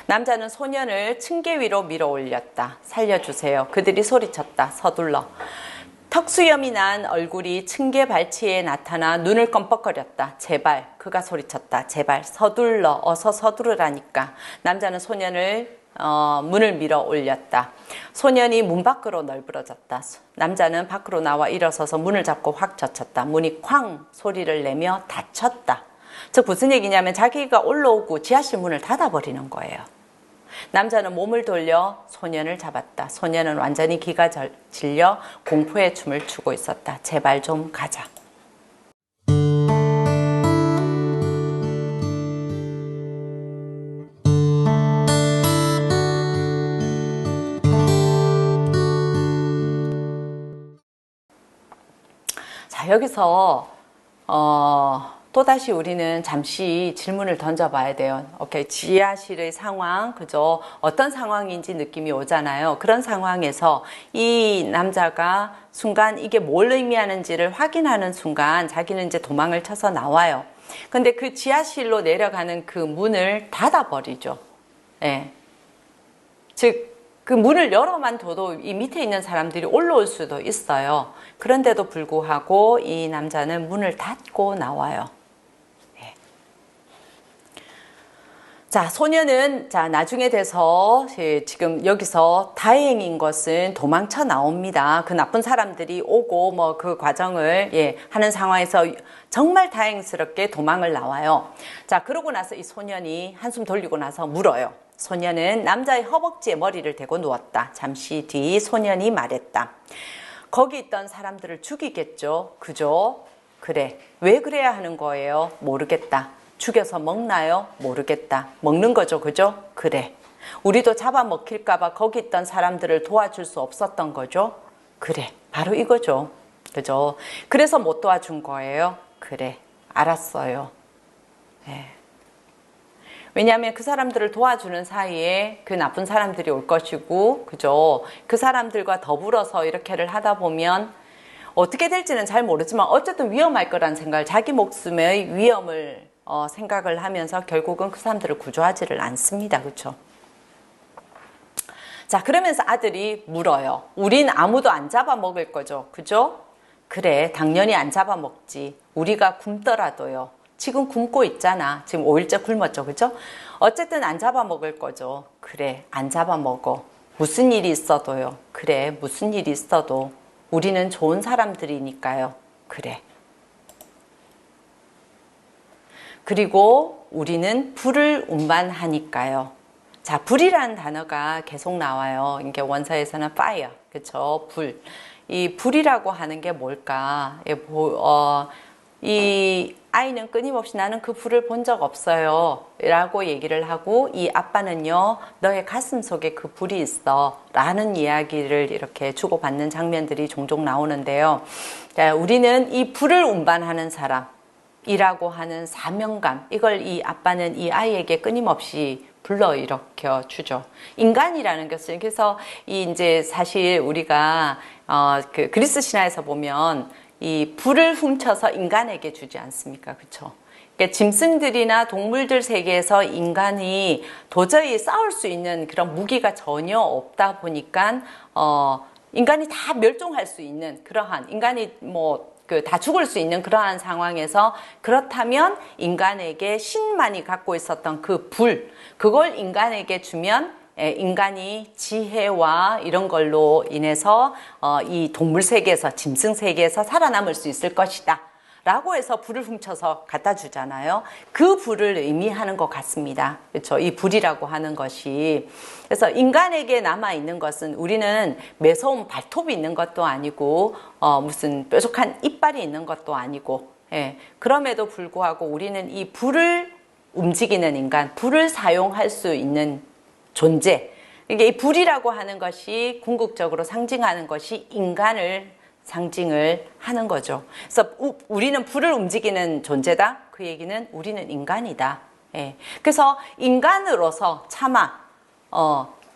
남자는 소년을 층계 위로 밀어 올렸다. 살려주세요. 그들이 소리쳤다. 서둘러. 턱수염이 난 얼굴이 층계 발치에 나타나 눈을 껌뻑거렸다. 제발. 그가 소리쳤다. 제발 서둘러. 어서 서두르라니까. 남자는 소년을 문을 밀어 올렸다. 소년이 문 밖으로 널브러졌다. 남자는 밖으로 나와 일어서서 문을 잡고 확 젖혔다. 문이 쾅 소리를 내며 닫혔다. 즉 무슨 얘기냐면 자기가 올라오고 지하실 문을 닫아버리는 거예요. 남자는 몸을 돌려 소년을 잡았다. 소년은 완전히 기가 질려 공포의 춤을 추고 있었다. 제발 좀 가자. 자, 여기서 또다시 우리는 잠시 질문을 던져봐야 돼요. 오케이, 지하실의 상황, 그죠? 어떤 상황인지 느낌이 오잖아요. 그런 상황에서 이 남자가 순간 이게 뭘 의미하는지를 확인하는 순간 자기는 이제 도망을 쳐서 나와요. 근데 그 지하실로 내려가는 그 문을 닫아버리죠. 예. 즉, 그 문을 열어만 둬도 이 밑에 있는 사람들이 올라올 수도 있어요. 그런데도 불구하고 이 남자는 문을 닫고 나와요. 자, 소녀는 나중에 돼서 지금 여기서 다행인 것은 도망쳐 나옵니다. 그 나쁜 사람들이 오고 뭐 그 과정을 하는 상황에서 정말 다행스럽게 도망을 나와요. 자, 그러고 나서 이 소년이 한숨 돌리고 나서 물어요. 소년은 남자의 허벅지에 머리를 대고 누웠다. 잠시 뒤 소년이 말했다. 거기 있던 사람들을 죽이겠죠. 그죠? 그래. 왜 그래야 하는 거예요? 모르겠다. 죽여서 먹나요? 모르겠다. 먹는 거죠. 그죠? 그래. 우리도 잡아먹힐까봐 거기 있던 사람들을 도와줄 수 없었던 거죠. 그래, 바로 이거죠. 그죠? 그래서 못 도와준 거예요. 그래, 알았어요. 네. 왜냐하면 그 사람들을 도와주는 사이에 그 나쁜 사람들이 올 것이고, 그죠? 그 사람들과 더불어서 이렇게를 하다 보면 어떻게 될지는 잘 모르지만 어쨌든 위험할 거란 생각을, 자기 목숨의 위험을 생각을 하면서 결국은 그 사람들을 구조하지를 않습니다. 그렇죠? 자, 그러면서 아들이 물어요. 우린 아무도 안 잡아먹을 거죠. 그죠? 그래, 당연히 안 잡아먹지. 우리가 굶더라도요. 지금 굶고 있잖아. 지금 5일째 굶었죠. 그죠? 어쨌든 안 잡아먹을 거죠. 그래, 안 잡아먹어. 무슨 일이 있어도요. 그래, 무슨 일이 있어도 우리는 좋은 사람들이니까요. 그래. 그리고 우리는 불을 운반하니까요. 자, 불이라는 단어가 계속 나와요. 이게 원서에서는 fire, 그렇죠? 불. 이 불이라고 하는 게 뭘까? 이 아이는 끊임없이 나는 그 불을 본 적 없어요 라고 얘기를 하고, 이 아빠는요, 너의 가슴 속에 그 불이 있어 라는 이야기를 이렇게 주고받는 장면들이 종종 나오는데요. 자, 우리는 이 불을 운반하는 사람이라고 하는 사명감, 이걸 이 아빠는 이 아이에게 끊임없이 불러일으켜 주죠. 인간이라는 것을, 그래서 이제 사실 우리가 그 그리스 신화에서 보면 이 불을 훔쳐서 인간에게 주지 않습니까? 그렇죠? 그러니까 짐승들이나 동물들 세계에서 인간이 도저히 싸울 수 있는 그런 무기가 전혀 없다 보니까 인간이 다 멸종할 수 있는 그러한, 인간이 다 죽을 수 있는 그러한 상황에서, 그렇다면 인간에게 신만이 갖고 있었던 그 불, 그걸 인간에게 주면 인간이 지혜와 이런 걸로 인해서 이 동물 세계에서, 짐승 세계에서 살아남을 수 있을 것이다 라고 해서 불을 훔쳐서 갖다 주잖아요. 그 불을 의미하는 것 같습니다. 그렇죠? 이 불이라고 하는 것이. 그래서 인간에게 남아있는 것은, 우리는 매서운 발톱이 있는 것도 아니고 무슨 뾰족한 이빨이 있는 것도 아니고, 그럼에도 불구하고 우리는 이 불을 움직이는 인간, 불을 사용할 수 있는 존재. 이게 이 불이라고 하는 것이 궁극적으로 상징하는 것이 인간을 상징을 하는 거죠. 그래서 우리는 불을 움직이는 존재다. 그 얘기는 우리는 인간이다. 그래서 인간으로서 차마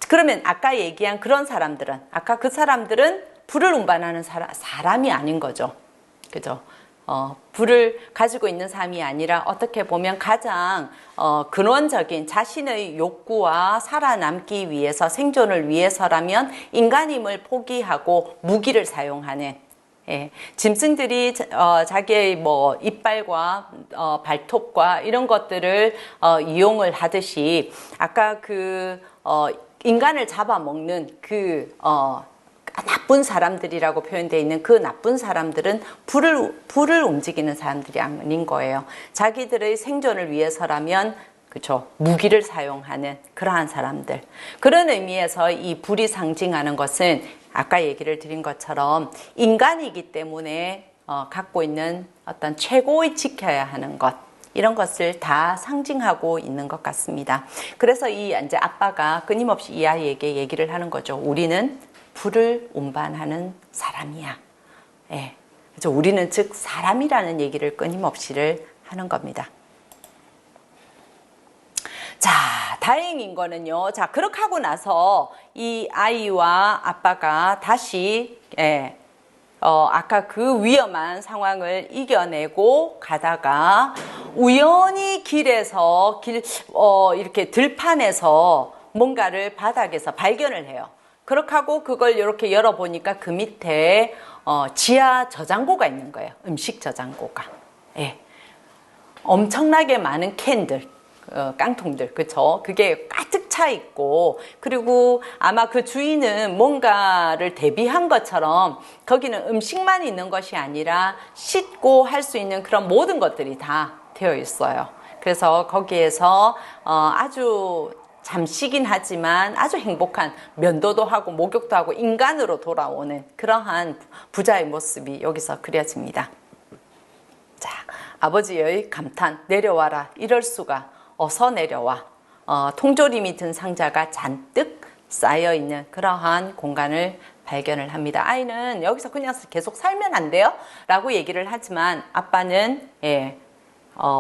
그러면 아까 얘기한 그런 사람들은, 아까 그 사람들은 불을 운반하는 사람이 아닌 거죠. 그죠? 불을 가지고 있는 삶이 아니라 어떻게 보면 가장 근원적인 자신의 욕구와 살아남기 위해서, 생존을 위해서라면 인간임을 포기하고 무기를 사용하는, 짐승들이 자기의 이빨과 발톱과 이런 것들을 이용을 하듯이, 아까 그 인간을 잡아먹는 그 나쁜 사람들이라고 표현되어 있는 그 나쁜 사람들은 불을 움직이는 사람들이 아닌 거예요. 자기들의 생존을 위해서라면, 그렇죠, 무기를 사용하는 그러한 사람들. 그런 의미에서 이 불이 상징하는 것은 아까 얘기를 드린 것처럼 인간이기 때문에 갖고 있는 어떤 최고의 지켜야 하는 것, 이런 것을 다 상징하고 있는 것 같습니다. 그래서 이제 아빠가 끊임없이 이 아이에게 얘기를 하는 거죠. 우리는 불을 운반하는 사람이야. 그래서 우리는 즉 사람이라는 얘기를 끊임없이를 하는 겁니다. 자, 다행인 거는요. 자, 그렇게 하고 나서 이 아이와 아빠가 다시 아까 그 위험한 상황을 이겨내고 가다가 우연히 길에서 이렇게 들판에서 뭔가를 바닥에서 발견을 해요. 그렇게 하고 그걸 이렇게 열어보니까 그 밑에 지하 저장고가 있는 거예요. 음식 저장고가. 엄청나게 많은 캔들, 깡통들, 그쵸? 그게 가득 차 있고, 그리고 아마 그 주인은 뭔가를 대비한 것처럼 거기는 음식만 있는 것이 아니라 씻고 할 수 있는 그런 모든 것들이 다 되어 있어요. 그래서 거기에서 아주 잠시긴 하지만 아주 행복한, 면도도 하고 목욕도 하고 인간으로 돌아오는 그러한 부자의 모습이 여기서 그려집니다. 자, 아버지의 감탄, 내려와라, 이럴 수가, 어서 내려와. 통조림이 든 상자가 잔뜩 쌓여 있는 그러한 공간을 발견을 합니다. 아이는 여기서 그냥 계속 살면 안 돼요? 라고 얘기를 하지만 아빠는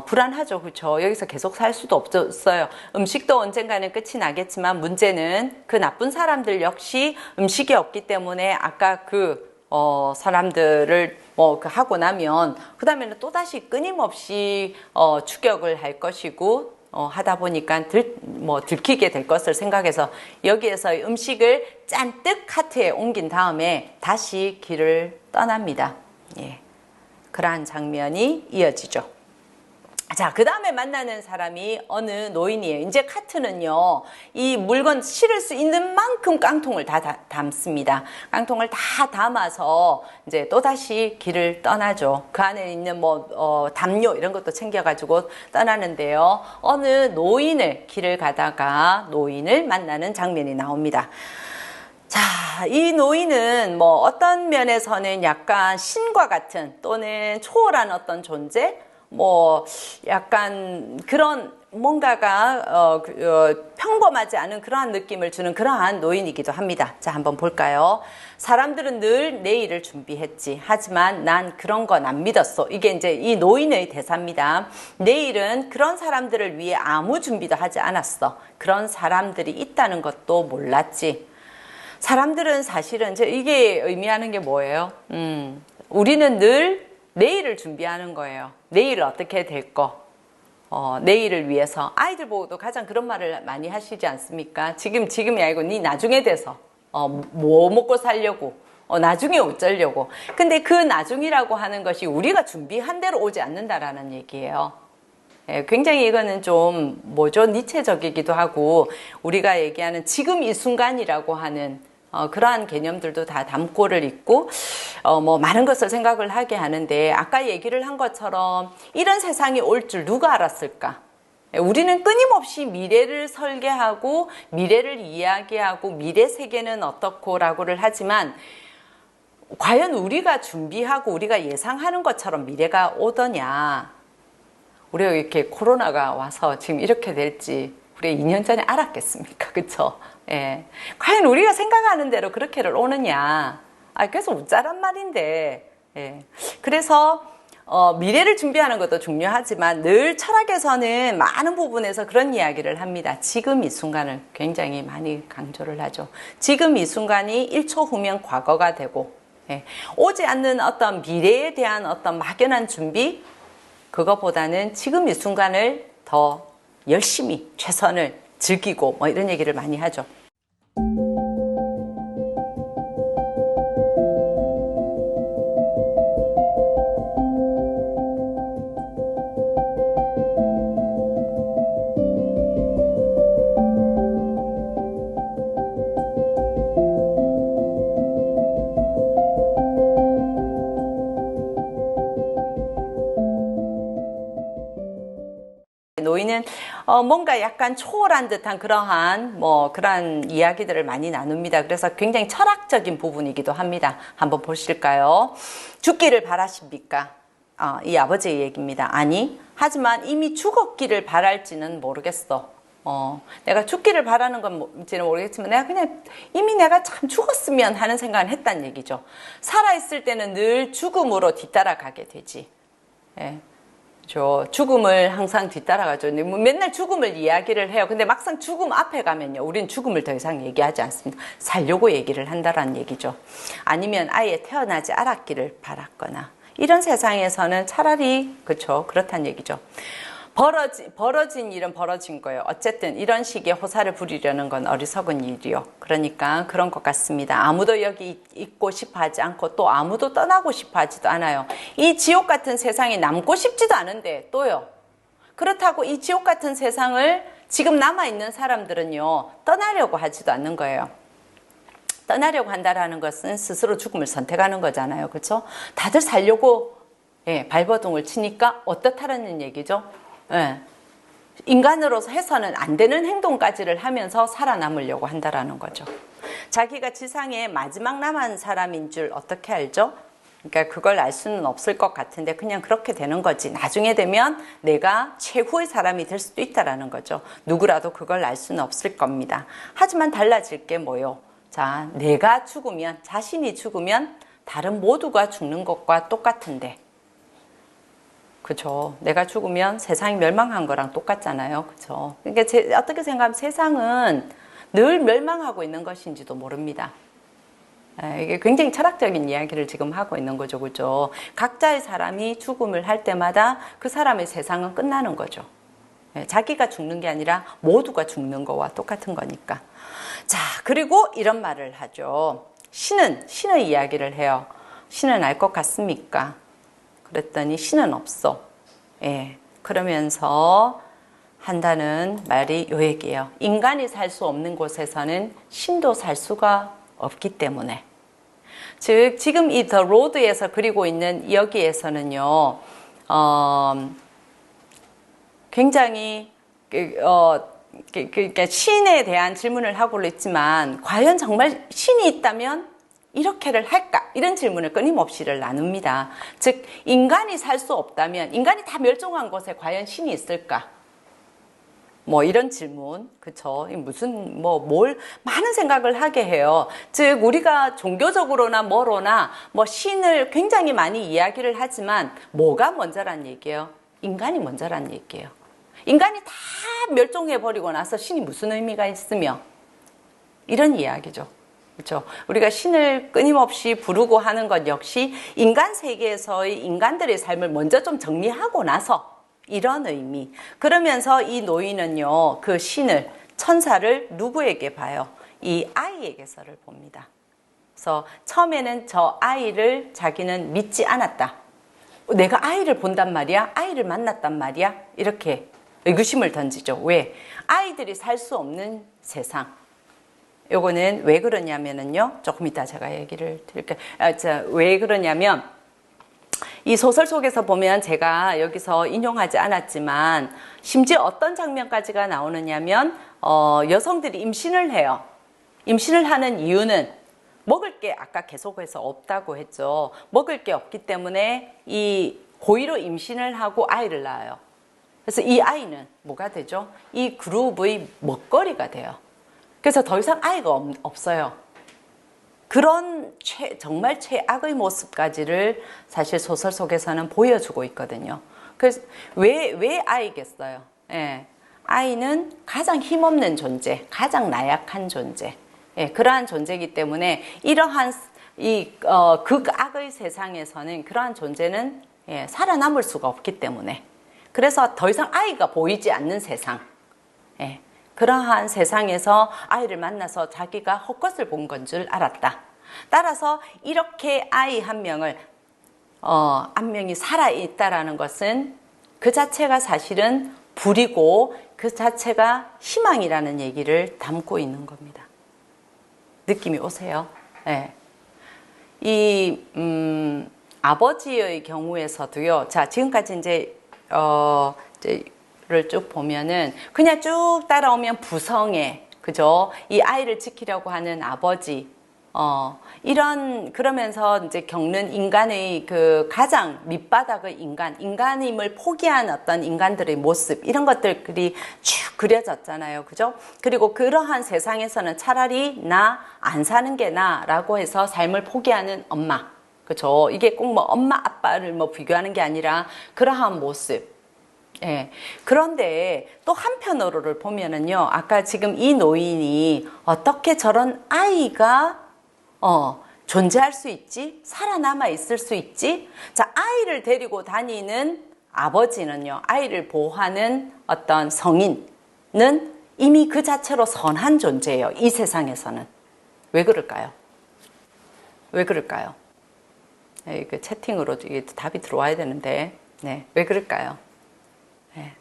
불안하죠. 그렇죠? 여기서 계속 살 수도 없었어요. 음식도 언젠가는 끝이 나겠지만 문제는 그 나쁜 사람들 역시 음식이 없기 때문에 아까 사람들을 하고 나면 그 다음에는 또다시 끊임없이 추격을 할 것이고 하다 보니까 들키게 될 것을 생각해서 여기에서 음식을 잔뜩 카트에 옮긴 다음에 다시 길을 떠납니다. 예. 그러한 장면이 이어지죠. 자, 그 다음에 만나는 사람이 어느 노인이에요. 이제 카트는요, 이 물건 실을 수 있는 만큼 깡통을 다 담습니다. 깡통을 다 담아서 이제 또다시 길을 떠나죠. 그 안에 있는 담요 이런 것도 챙겨가지고 떠나는데요. 어느 노인을 길을 가다가 노인을 만나는 장면이 나옵니다. 자, 이 노인은 어떤 면에서는 약간 신과 같은 또는 초월한 어떤 존재, 약간 그런 뭔가가 평범하지 않은 그러한 느낌을 주는 그러한 노인이기도 합니다. 자, 한번 볼까요? 사람들은 늘 내일을 준비했지. 하지만 난 그런 건 안 믿었어. 이게 이제 이 노인의 대사입니다. 내일은 그런 사람들을 위해 아무 준비도 하지 않았어. 그런 사람들이 있다는 것도 몰랐지. 사람들은 사실은 이게 의미하는 게 뭐예요? 우리는 늘 내일을 준비하는 거예요. 내일 어떻게 될 거. 내일을 위해서. 아이들 보고도 가장 그런 말을 많이 하시지 않습니까? 지금이 아니고 네 나중에 돼서 뭐 먹고 살려고, 나중에 어쩌려고. 근데 그 나중이라고 하는 것이 우리가 준비한 대로 오지 않는다라는 얘기예요. 예, 굉장히 이거는 좀 니체적이기도 하고 우리가 얘기하는 지금 이 순간이라고 하는 그러한 개념들도 다 담고를 있고 많은 것을 생각을 하게 하는데 아까 얘기를 한 것처럼 이런 세상이 올 줄 누가 알았을까? 우리는 끊임없이 미래를 설계하고 미래를 이야기하고 미래 세계는 어떻고 라고를 하지만 과연 우리가 준비하고 우리가 예상하는 것처럼 미래가 오더냐? 우리가 이렇게 코로나가 와서 지금 이렇게 될지 우리가 2년 전에 알았겠습니까? 그쵸? 예. 과연 우리가 생각하는 대로 그렇게를 오느냐? 그래서 웃자란 말인데, 예. 그래서, 미래를 준비하는 것도 중요하지만 늘 철학에서는 많은 부분에서 그런 이야기를 합니다. 지금 이 순간을 굉장히 많이 강조를 하죠. 지금 이 순간이 1초 후면 과거가 되고, 예. 오지 않는 어떤 미래에 대한 어떤 막연한 준비, 그것보다는 지금 이 순간을 더 열심히 최선을 즐기고 이런 얘기를 많이 하죠. 노인은 뭔가 약간 초월한 듯한 그러한 그러한 이야기들을 많이 나눕니다. 그래서 굉장히 철학적인 부분이기도 합니다. 한번 보실까요? 죽기를 바라십니까? 이 아버지의 얘기입니다. 아니, 하지만 이미 죽었기를 바랄지는 모르겠어. 내가 죽기를 바라는 건지는 모르겠지만 내가 그냥 이미 내가 참 죽었으면 하는 생각을 했다는 얘기죠. 살아있을 때는 늘 죽음으로 뒤따라가게 되지. 예. 죽음을 항상 뒤따라가죠. 맨날 죽음을 이야기를 해요. 근데 막상 죽음 앞에 가면요. 우리는 죽음을 더 이상 얘기하지 않습니다. 살려고 얘기를 한다라는 얘기죠. 아니면 아예 태어나지 않았기를 바랐거나. 이런 세상에서는 차라리, 그렇다는 얘기죠. 벌어진 일은 벌어진 거예요. 어쨌든 이런 식의 호사를 부리려는 건 어리석은 일이요. 그러니까 그런 것 같습니다. 아무도 여기 있고 싶어 하지 않고 또 아무도 떠나고 싶어 하지도 않아요. 이 지옥 같은 세상에 남고 싶지도 않은데 또요. 그렇다고 이 지옥 같은 세상을 지금 남아있는 사람들은요. 떠나려고 하지도 않는 거예요. 떠나려고 한다라는 것은 스스로 죽음을 선택하는 거잖아요. 그렇죠? 다들 살려고 발버둥을 치니까 어떻다라는 얘기죠. 예. 인간으로서 해서는 안 되는 행동까지를 하면서 살아남으려고 한다라는 거죠. 자기가 지상의 마지막 남은 사람인 줄 어떻게 알죠? 그러니까 그걸 알 수는 없을 것 같은데 그냥 그렇게 되는 거지. 나중에 되면 내가 최후의 사람이 될 수도 있다라는 거죠. 누구라도 그걸 알 수는 없을 겁니다. 하지만 달라질 게 뭐요? 자, 내가 죽으면, 자신이 죽으면 다른 모두가 죽는 것과 똑같은데, 그죠? 내가 죽으면 세상이 멸망한 거랑 똑같잖아요. 그죠? 그러니까 어떻게 생각하면 세상은 늘 멸망하고 있는 것인지도 모릅니다. 이게 굉장히 철학적인 이야기를 지금 하고 있는 거죠. 그죠? 각자의 사람이 죽음을 할 때마다 그 사람의 세상은 끝나는 거죠. 자기가 죽는 게 아니라 모두가 죽는 거와 똑같은 거니까. 자, 그리고 이런 말을 하죠. 신의 이야기를 해요. 신은 알 것 같습니까? 그랬더니 신은 없어. 예. 그러면서 한다는 말이 요 얘기예요. 인간이 살 수 없는 곳에서는 신도 살 수가 없기 때문에. 즉 지금 이 더 로드에서 그리고 있는 여기에서는요. 굉장히 그러니까 신에 대한 질문을 하고는 있지만 과연 정말 신이 있다면 이렇게를 할까? 이런 질문을 끊임없이를 나눕니다. 즉 인간이 살 수 없다면 인간이 다 멸종한 곳에 과연 신이 있을까? 뭐 이런 질문, 그쵸? 무슨 뭘 많은 생각을 하게 해요. 즉 우리가 종교적으로나 뭐로나 뭐 신을 굉장히 많이 이야기를 하지만 뭐가 먼저란 얘기예요? 인간이 먼저란 얘기예요. 인간이 다 멸종해버리고 나서 신이 무슨 의미가 있으며 이런 이야기죠. 그렇죠? 우리가 신을 끊임없이 부르고 하는 것 역시 인간 세계에서의 인간들의 삶을 먼저 좀 정리하고 나서 이런 의미. 그러면서 이 노인은요, 그 신을, 천사를 누구에게 봐요? 이 아이에게서를 봅니다. 그래서 처음에는 저 아이를 자기는 믿지 않았다. 내가 아이를 본단 말이야? 아이를 만났단 말이야? 이렇게 의구심을 던지죠. 왜? 아이들이 살 수 없는 세상. 요거는 왜 그러냐면은요. 조금 이따 제가 얘기를 드릴게요. 왜 그러냐면 이 소설 속에서 보면 제가 여기서 인용하지 않았지만 심지어 어떤 장면까지가 나오느냐면 여성들이 임신을 해요. 임신을 하는 이유는 먹을 게 아까 계속해서 없다고 했죠. 먹을 게 없기 때문에 이 고의로 임신을 하고 아이를 낳아요. 그래서 이 아이는 뭐가 되죠? 이 그룹의 먹거리가 돼요. 그래서 더 이상 아이가 없어요. 그런 정말 최악의 모습까지를 사실 소설 속에서는 보여주고 있거든요. 그래서 왜 아이겠어요? 예. 아이는 가장 힘없는 존재, 가장 나약한 존재. 예, 그러한 존재이기 때문에 이러한 극악의 세상에서는 그러한 존재는 살아남을 수가 없기 때문에 그래서 더 이상 아이가 보이지 않는 세상. 예. 그러한 세상에서 아이를 만나서 자기가 헛것을 본 건 줄 알았다. 따라서 이렇게 아이 한 명이 살아있다라는 것은 그 자체가 사실은 불이고 그 자체가 희망이라는 얘기를 담고 있는 겁니다. 느낌이 오세요? 네. 아버지의 경우에서도요. 자, 지금까지 를 쭉 보면은 그냥 쭉 따라오면 부성애, 그죠? 이 아이를 지키려고 하는 아버지, 그러면서 이제 겪는 인간의 그 가장 밑바닥의 인간임을 포기한 어떤 인간들의 모습, 이런 것들이 쭉 그려졌잖아요. 그죠? 그리고 그러한 세상에서는 차라리 나 안 사는 게 나라고 해서 삶을 포기하는 엄마. 그죠? 이게 꼭 뭐 엄마, 아빠를 뭐 비교하는 게 아니라 그러한 모습. 예. 그런데 또 한편으로를 보면은요, 아까 지금 이 노인이 어떻게 저런 아이가 존재할 수 있지? 살아남아 있을 수 있지? 자, 아이를 데리고 다니는 아버지는요, 아이를 보호하는 어떤 성인은 이미 그 자체로 선한 존재예요. 이 세상에서는. 왜 그럴까요? 왜 그럴까요? 그 채팅으로 이게 답이 들어와야 되는데, 네, 왜 그럴까요? 네.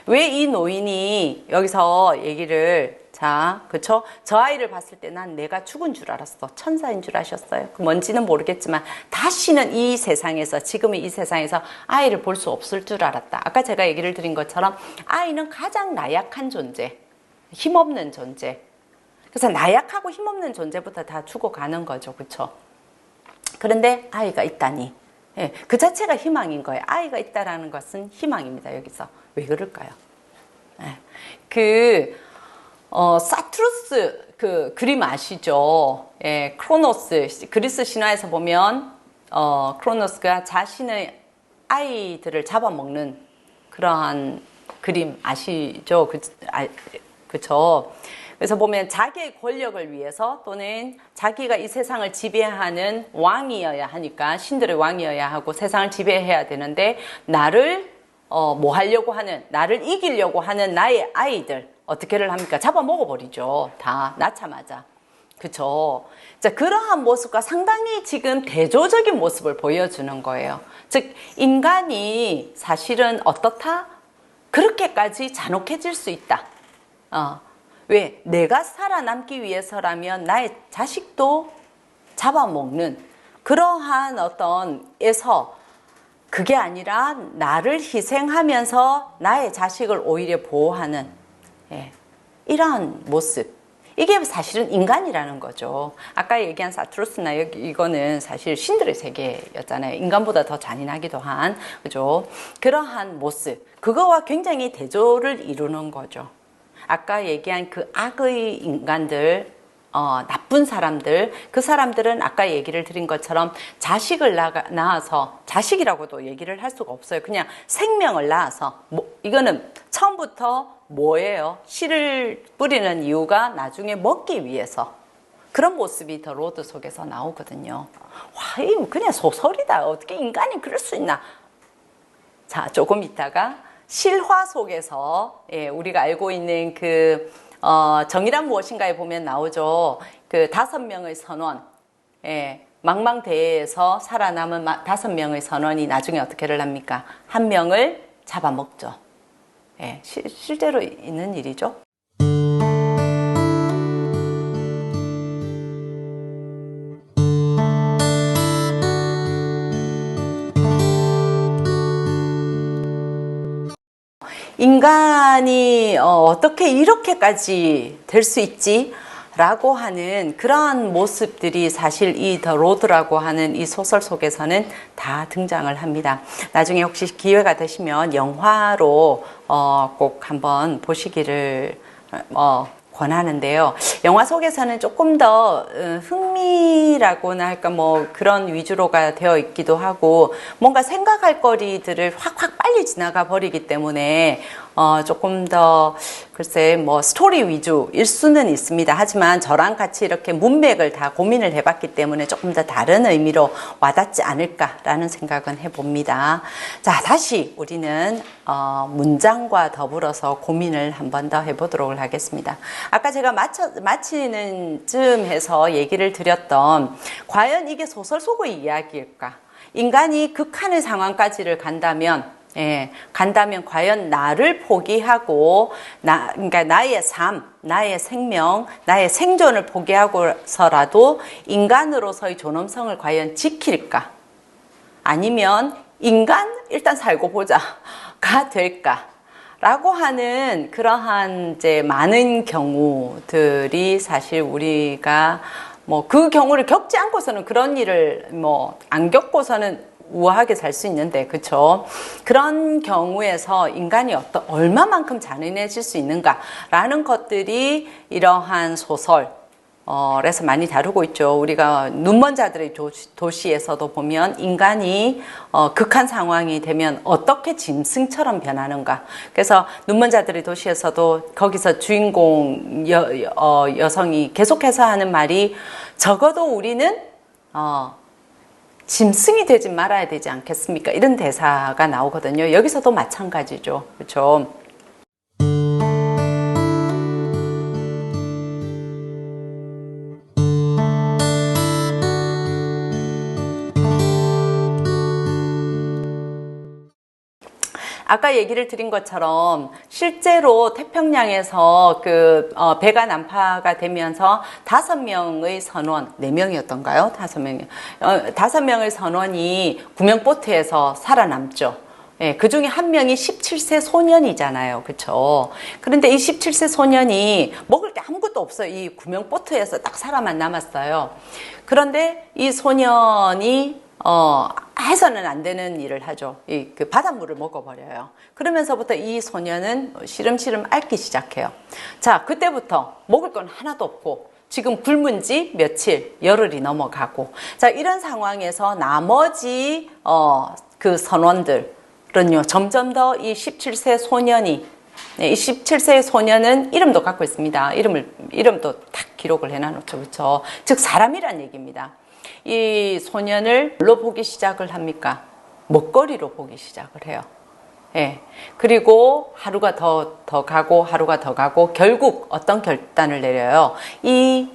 왜 이 노인이 여기서 얘기를, 자, 그쵸? 저 아이를 봤을 때 난 내가 죽은 줄 알았어. 천사인 줄 아셨어요? 뭔지는 모르겠지만, 다시는 이 세상에서, 지금의 이 세상에서 아이를 볼 수 없을 줄 알았다. 아까 제가 얘기를 드린 것처럼, 아이는 가장 나약한 존재, 힘없는 존재. 그래서 나약하고 힘없는 존재부터 다 죽어가는 거죠. 그쵸? 그런데 아이가 있다니. 예, 그 자체가 희망인 거예요. 아이가 있다라는 것은 희망입니다. 여기서. 왜 그럴까요? 예, 사투르스 그 그림 아시죠? 예, 크로노스. 그리스 신화에서 보면, 크로노스가 자신의 아이들을 잡아먹는 그러한 그림 아시죠? 그쵸? 그래서 보면 자기의 권력을 위해서 또는 자기가 이 세상을 지배하는 왕이어야 하니까, 신들의 왕이어야 하고 세상을 지배해야 되는데, 나를 뭐 하려고 하는, 나를 이기려고 하는 나의 아이들 어떻게를 합니까? 잡아 먹어버리죠. 다 낳자마자. 그쵸? 자, 그러한 모습과 상당히 지금 대조적인 모습을 보여주는 거예요. 즉, 인간이 사실은 어떻다? 그렇게까지 잔혹해질 수 있다. 왜? 내가 살아남기 위해서라면 나의 자식도 잡아먹는 그러한 그게 아니라 나를 희생하면서 나의 자식을 오히려 보호하는, 예, 이러한 모습. 이게 사실은 인간이라는 거죠. 아까 얘기한 사투르스나 이거는 사실 신들의 세계였잖아요. 인간보다 더 잔인하기도 한, 그죠? 그러한 모습. 그거와 굉장히 대조를 이루는 거죠. 아까 얘기한 그 악의 인간들, 나쁜 사람들, 그 사람들은 아까 얘기를 드린 것처럼 자식을 낳아서, 자식이라고도 얘기를 할 수가 없어요. 그냥 생명을 낳아서, 이거는 처음부터 뭐예요? 씨를 뿌리는 이유가 나중에 먹기 위해서. 그런 모습이 더 로드 속에서 나오거든요. 와, 이거 그냥 소설이다. 어떻게 인간이 그럴 수 있나? 자, 조금 있다가 실화 속에서, 예, 우리가 알고 있는 정의란 무엇인가에 보면 나오죠. 그 5명의 선원, 예, 망망대해에서 살아남은 5명의 선원이 나중에 어떻게를 합니까? 1명을 잡아먹죠. 예, 실제로 있는 일이죠. 인간이 어떻게 이렇게까지 될 수 있지? 라고 하는 그러한 모습들이 사실 이 더 로드라고 하는 이 소설 속에서는 다 등장을 합니다. 나중에 혹시 기회가 되시면 영화로 꼭 한번 보시기를 권하는데요. 영화 속에서는 조금 더 흥미라고나 할까 뭐 그런 위주로가 되어 있기도 하고 뭔가 생각할 거리들을 확확 빨리 지나가 버리기 때문에 조금 더 글쎄 뭐 스토리 위주일 수는 있습니다. 하지만 저랑 같이 이렇게 문맥을 다 고민을 해봤기 때문에 조금 더 다른 의미로 와닿지 않을까라는 생각은 해봅니다. 자, 다시 우리는 문장과 더불어서 고민을 한 번 더 해보도록 하겠습니다. 아까 제가 마치는 즈음해서 얘기를 드렸던 과연 이게 소설 속의 이야기일까? 인간이 극한의 상황까지를 간다면 과연 나를 포기하고 그러니까 나의 삶, 나의 생명, 나의 생존을 포기하고서라도 인간으로서의 존엄성을 과연 지킬까? 아니면 인간 일단 살고 보자가 될까? 라고 하는 그러한 이제 많은 경우들이 사실 우리가 뭐 그 경우를 겪지 않고서는 그런 일을 뭐 안 겪고서는 우아하게 살 수 있는데, 그쵸? 그런 경우에서 인간이 얼마만큼 잔인해질 수 있는가라는 것들이 이러한 소설에서 많이 다루고 있죠. 우리가 눈먼 자들의 도시에서도 보면 인간이 극한 상황이 되면 어떻게 짐승처럼 변하는가. 그래서 눈먼 자들의 도시에서도 거기서 주인공 여성이 계속해서 하는 말이 적어도 우리는 짐승이 되지 말아야 되지 않겠습니까? 이런 대사가 나오거든요. 여기서도 마찬가지죠. 그렇죠? 아까 얘기를 드린 것처럼 실제로 태평양에서 배가 난파가 되면서 5명의 선원, 4명이었던가요? 5명의 선원이 구명보트에서 살아남죠. 예, 그 중에 한 명이 17세 소년이잖아요. 그쵸? 그런데 이 17세 소년이 먹을 게 아무것도 없어요. 이 구명보트에서 딱 살아만 남았어요. 그런데 이 소년이, 해서는 안 되는 일을 하죠. 그 바닷물을 먹어버려요. 그러면서부터 이 소년은 시름시름 앓기 시작해요. 자, 그때부터 먹을 건 하나도 없고, 지금 굶은 지 며칠, 열흘이 넘어가고. 자, 이런 상황에서 나머지, 그 선원들, 요 점점 더 이 17세 소년이, 이 17세의 소년은 이름도 갖고 있습니다. 이름도 딱 기록을 해놔놓죠. 그렇죠? 즉, 사람이란 얘기입니다. 이 소년을 뭘로 보기 시작을 합니까? 먹거리로 보기 시작을 해요. 예. 그리고 하루가 더 가고, 하루가 더 가고, 결국 어떤 결단을 내려요? 이,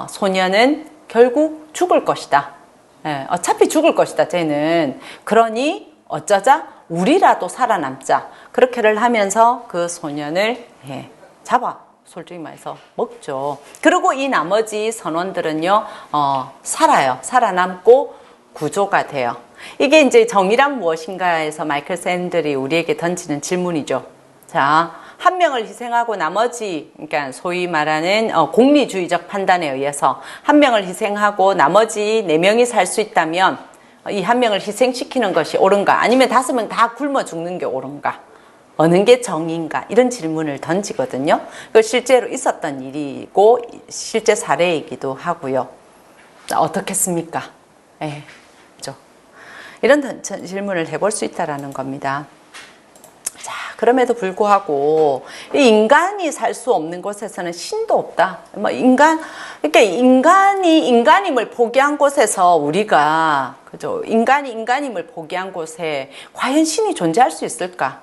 소년은 결국 죽을 것이다. 예. 어차피 죽을 것이다, 쟤는. 그러니, 어쩌자? 우리라도 살아남자. 그렇게를 하면서 그 소년을 잡아 솔직히 말해서 먹죠. 그리고 이 나머지 선원들은요, 살아요. 살아남고 구조가 돼요. 이게 이제 정의란 무엇인가에서 마이클 샌들이 우리에게 던지는 질문이죠. 자, 한 명을 희생하고 나머지, 그러니까 소위 말하는 공리주의적 판단에 의해서 한 명을 희생하고 나머지 4명이 살 수 있다면 이 한 명을 희생시키는 것이 옳은가? 아니면 5명 다 굶어 죽는 게 옳은가? 어느 게 정의인가? 이런 질문을 던지거든요. 그 실제로 있었던 일이고 실제 사례이기도 하고요. 어떻겠습니까? 예, 그죠? 이런 질문을 해볼 수 있다라는 겁니다. 자, 그럼에도 불구하고 인간이 살 수 없는 곳에서는 신도 없다. 그러니까 인간이 인간임을 포기한 곳에서 우리가, 그죠? 인간이 인간임을 포기한 곳에 과연 신이 존재할 수 있을까?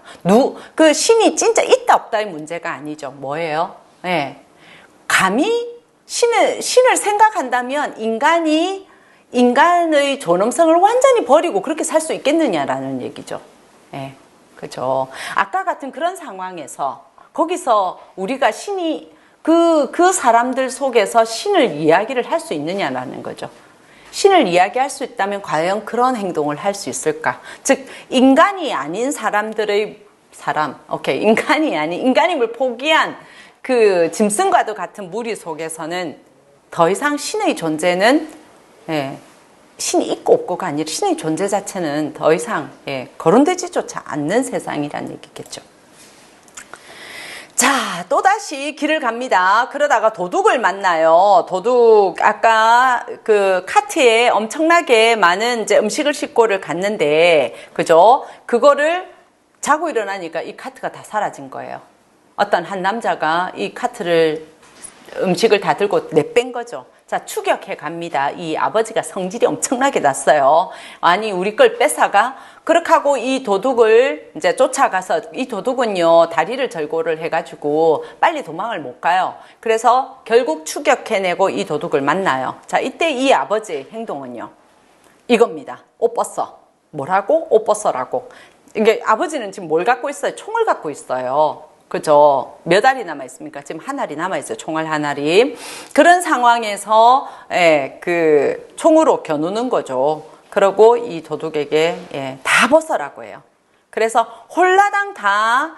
그 신이 진짜 있다 없다의 문제가 아니죠. 뭐예요? 예. 감히 신을 생각한다면 인간의 존엄성을 완전히 버리고 그렇게 살 수 있겠느냐라는 얘기죠. 예. 그죠. 아까 같은 그런 상황에서 거기서 우리가 신이 그 사람들 속에서 신을 이야기를 할 수 있느냐라는 거죠. 신을 이야기할 수 있다면 과연 그런 행동을 할 수 있을까? 즉, 인간이 아닌 인간이 아닌, 인간임을 포기한 그 짐승과도 같은 무리 속에서는 더 이상 신의 존재는, 신이 있고 없고가 아니라 신의 존재 자체는 더 이상, 거론되지조차 않는 세상이란 얘기겠죠. 자, 또다시 길을 갑니다. 그러다가 도둑을 만나요. 도둑, 아까 그 카트에 엄청나게 많은 이제 음식을 싣고를 갔는데, 그죠? 그거를 자고 일어나니까 이 카트가 다 사라진 거예요. 어떤 한 남자가 이 음식을 다 들고 내뺀 거죠. 자, 추격해 갑니다. 이 아버지가 성질이 엄청나게 났어요. 아니, 우리 걸 뺏어가? 그렇게 하고 이 도둑을 이제 쫓아가서, 이 도둑은요, 다리를 절고를 해가지고 빨리 도망을 못 가요. 그래서 결국 추격해내고 이 도둑을 만나요. 자, 이때 이 아버지의 행동은요, 이겁니다. 옷 벗어. 뭐라고? 옷 벗어라고. 이게 아버지는 지금 뭘 갖고 있어요? 총을 갖고 있어요. 그죠? 몇 알이 남아있습니까? 지금 한 알이 남아있어요. 총알 한 알이. 그런 상황에서, 그, 총으로 겨누는 거죠. 그러고 이 도둑에게, 다 벗어라고 해요. 그래서 홀라당 다,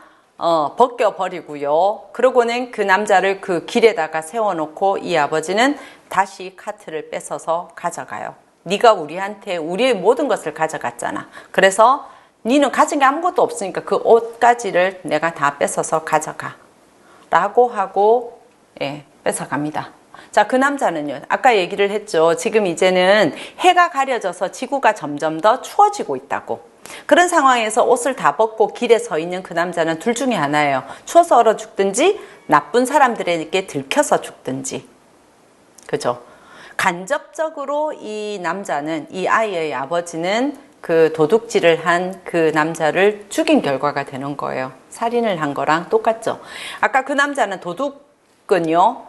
벗겨버리고요. 그러고는 그 남자를 그 길에다가 세워놓고 이 아버지는 다시 카트를 뺏어서 가져가요. 네가 우리한테 우리의 모든 것을 가져갔잖아. 그래서 니는 가진 게 아무것도 없으니까 그 옷가지를 내가 다 뺏어서 가져가. 라고 하고, 뺏어갑니다. 자, 그 남자는요, 아까 얘기를 했죠. 지금 이제는 해가 가려져서 지구가 점점 더 추워지고 있다고. 그런 상황에서 옷을 다 벗고 길에 서 있는 그 남자는 둘 중에 하나예요. 추워서 얼어 죽든지, 나쁜 사람들에게 들켜서 죽든지. 그죠? 간접적으로 이 남자는, 이 아이의 아버지는 그 도둑질을 한 그 남자를 죽인 결과가 되는 거예요. 살인을 한 거랑 똑같죠. 아까 그 남자는 도둑은요.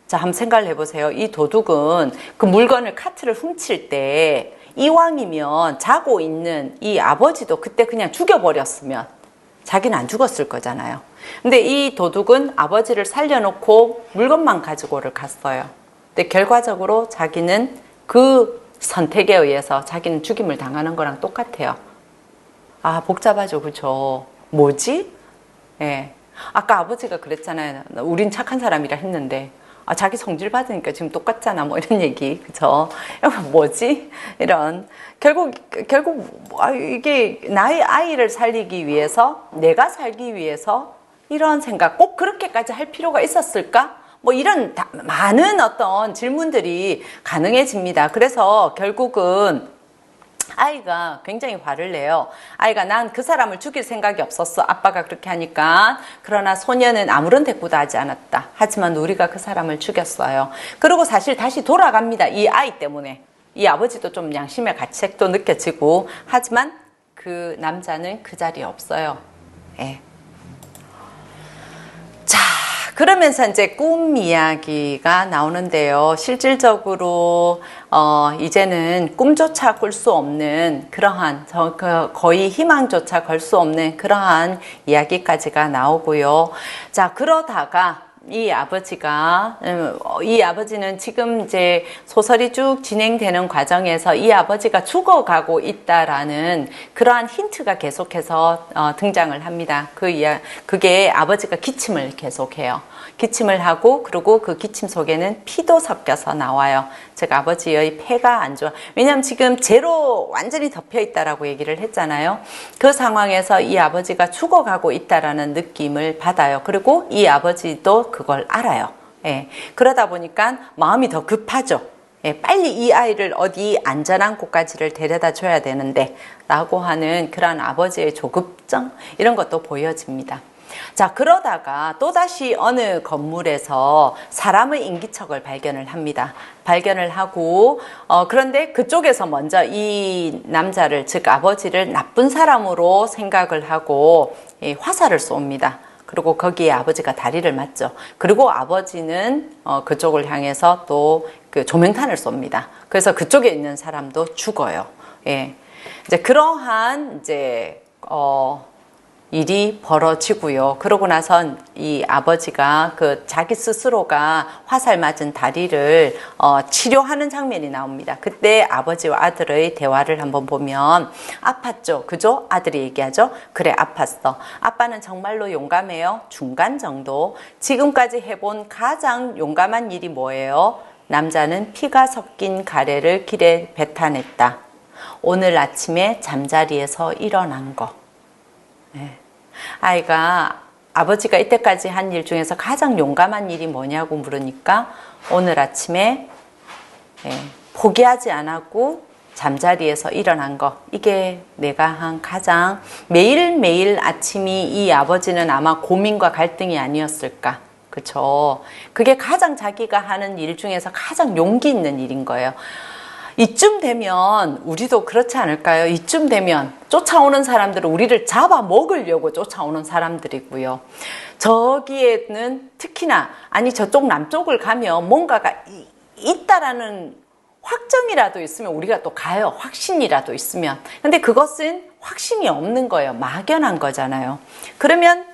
자, 한번 생각을 해보세요. 이 도둑은 그 물건을 카트를 훔칠 때 이왕이면 자고 있는 이 아버지도 그때 그냥 죽여버렸으면 자기는 안 죽었을 거잖아요. 근데 이 도둑은 아버지를 살려놓고 물건만 가지고를 갔어요. 근데 결과적으로 자기는 그 선택에 의해서 자기는 죽임을 당하는 거랑 똑같아요. 아, 복잡하죠. 그쵸? 뭐지? 예. 아까 아버지가 그랬잖아요. 우린 착한 사람이라 했는데, 아, 자기 성질 받으니까 지금 똑같잖아. 뭐 이런 얘기. 그쵸? 뭐지? 이런. 결국, 이게 나의 아이를 살리기 위해서, 내가 살기 위해서 이런 생각 꼭 그렇게까지 할 필요가 있었을까? 뭐 이런 많은 어떤 질문들이 가능해집니다. 그래서 결국은 아이가 굉장히 화를 내요. 아이가 난 그 사람을 죽일 생각이 없었어. 아빠가 그렇게 하니까. 그러나 소녀는 아무런 대꾸도 하지 않았다. 하지만 우리가 그 사람을 죽였어요. 그리고 사실 다시 돌아갑니다. 이 아이 때문에. 이 아버지도 좀 양심의 가책도 느껴지고. 하지만 그 남자는 그 자리에 없어요. 예. 자, 그러면서 이제 꿈 이야기가 나오는데요. 실질적으로 이제는 꿈조차 꿀 수 없는 그러한 거의 희망조차 걸 수 없는 그러한 이야기까지가 나오고요. 자, 그러다가 이 아버지는 지금 이제 소설이 쭉 진행되는 과정에서 이 아버지가 죽어가고 있다라는 그러한 힌트가 계속해서 등장을 합니다. 그게 아버지가 기침을 계속해요. 기침을 하고 그리고 그 기침 속에는 피도 섞여서 나와요. 즉 아버지의 폐가 안 좋아. 왜냐하면 지금 재로 완전히 덮여 있다라고 얘기를 했잖아요. 그 상황에서 이 아버지가 죽어가고 있다라는 느낌을 받아요. 그리고 이 아버지도 그걸 알아요. 예. 그러다 보니까 마음이 더 급하죠. 예, 빨리 이 아이를 어디 안전한 곳까지를 데려다 줘야 되는데 라고 하는 그런 아버지의 조급증 이런 것도 보여집니다. 자, 그러다가 또다시 어느 건물에서 사람의 인기척을 발견을 합니다. 발견을 하고 그런데 그쪽에서 먼저 이 남자를, 즉 아버지를 나쁜 사람으로 생각을 하고 화살을 쏩니다. 그리고 거기에 아버지가 다리를 맞죠. 그리고 아버지는 그쪽을 향해서 또 그 조명탄을 쏩니다. 그래서 그쪽에 있는 사람도 죽어요. 예. 이제 그러한 일이 벌어지고요. 그러고 나선 이 아버지가 그 자기 스스로가 화살 맞은 다리를 치료하는 장면이 나옵니다. 그때 아버지와 아들의 대화를 한번 보면 아팠죠? 그죠? 아들이 얘기하죠? 그래, 아팠어. 아빠는 정말로 용감해요? 중간 정도. 지금까지 해본 가장 용감한 일이 뭐예요? 남자는 피가 섞인 가래를 길에 뱉어냈다. 오늘 아침에 잠자리에서 일어난 거. 네. 아이가 아버지가 이때까지 한 일 중에서 가장 용감한 일이 뭐냐고 물으니까 오늘 아침에 포기하지 않았고 잠자리에서 일어난 거. 이게 내가 한 가장 매일매일 아침이 이 아버지는 아마 고민과 갈등이 아니었을까. 그쵸? 그게 가장 자기가 하는 일 중에서 가장 용기 있는 일인 거예요. 이쯤 되면 우리도 그렇지 않을까요? 이쯤 되면 쫓아오는 사람들은 우리를 잡아먹으려고 쫓아오는 사람들이고요. 저기에는 특히나 저쪽 남쪽을 가면 뭔가가 있다라는 확정이라도 있으면 우리가 또 가요. 확신이라도 있으면. 근데 그것은 확신이 없는 거예요. 막연한 거잖아요. 그러면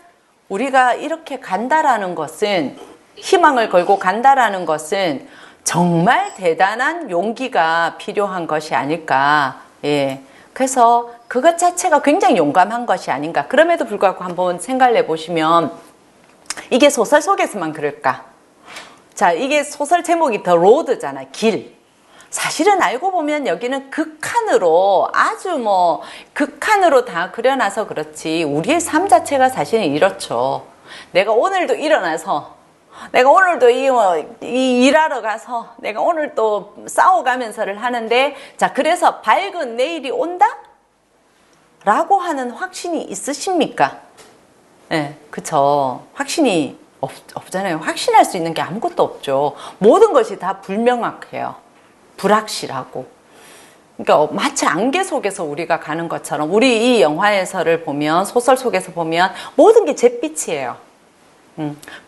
우리가 이렇게 간다라는 것은, 희망을 걸고 간다라는 것은 정말 대단한 용기가 필요한 것이 아닐까. 예. 그래서 그것 자체가 굉장히 용감한 것이 아닌가. 그럼에도 불구하고 한번 생각을 해보시면 이게 소설 속에서만 그럴까? 자, 이게 소설 제목이 더 로드잖아요. 길. 사실은 알고 보면 여기는 극한으로, 아주 극한으로 다 그려놔서 그렇지 우리의 삶 자체가 사실은 이렇죠. 내가 오늘도 일어나서, 내가 오늘도 일하러 가서, 내가 오늘 또 싸워가면서를 하는데, 자, 그래서 밝은 내일이 온다? 라고 하는 확신이 있으십니까? 네, 그쵸. 확신이 없잖아요. 확신할 수 있는 게 아무것도 없죠. 모든 것이 다 불명확해요. 불확실하고. 그러니까 마치 안개 속에서 우리가 가는 것처럼, 우리 이 영화에서를 보면, 소설 속에서 보면 모든 게 잿빛이에요.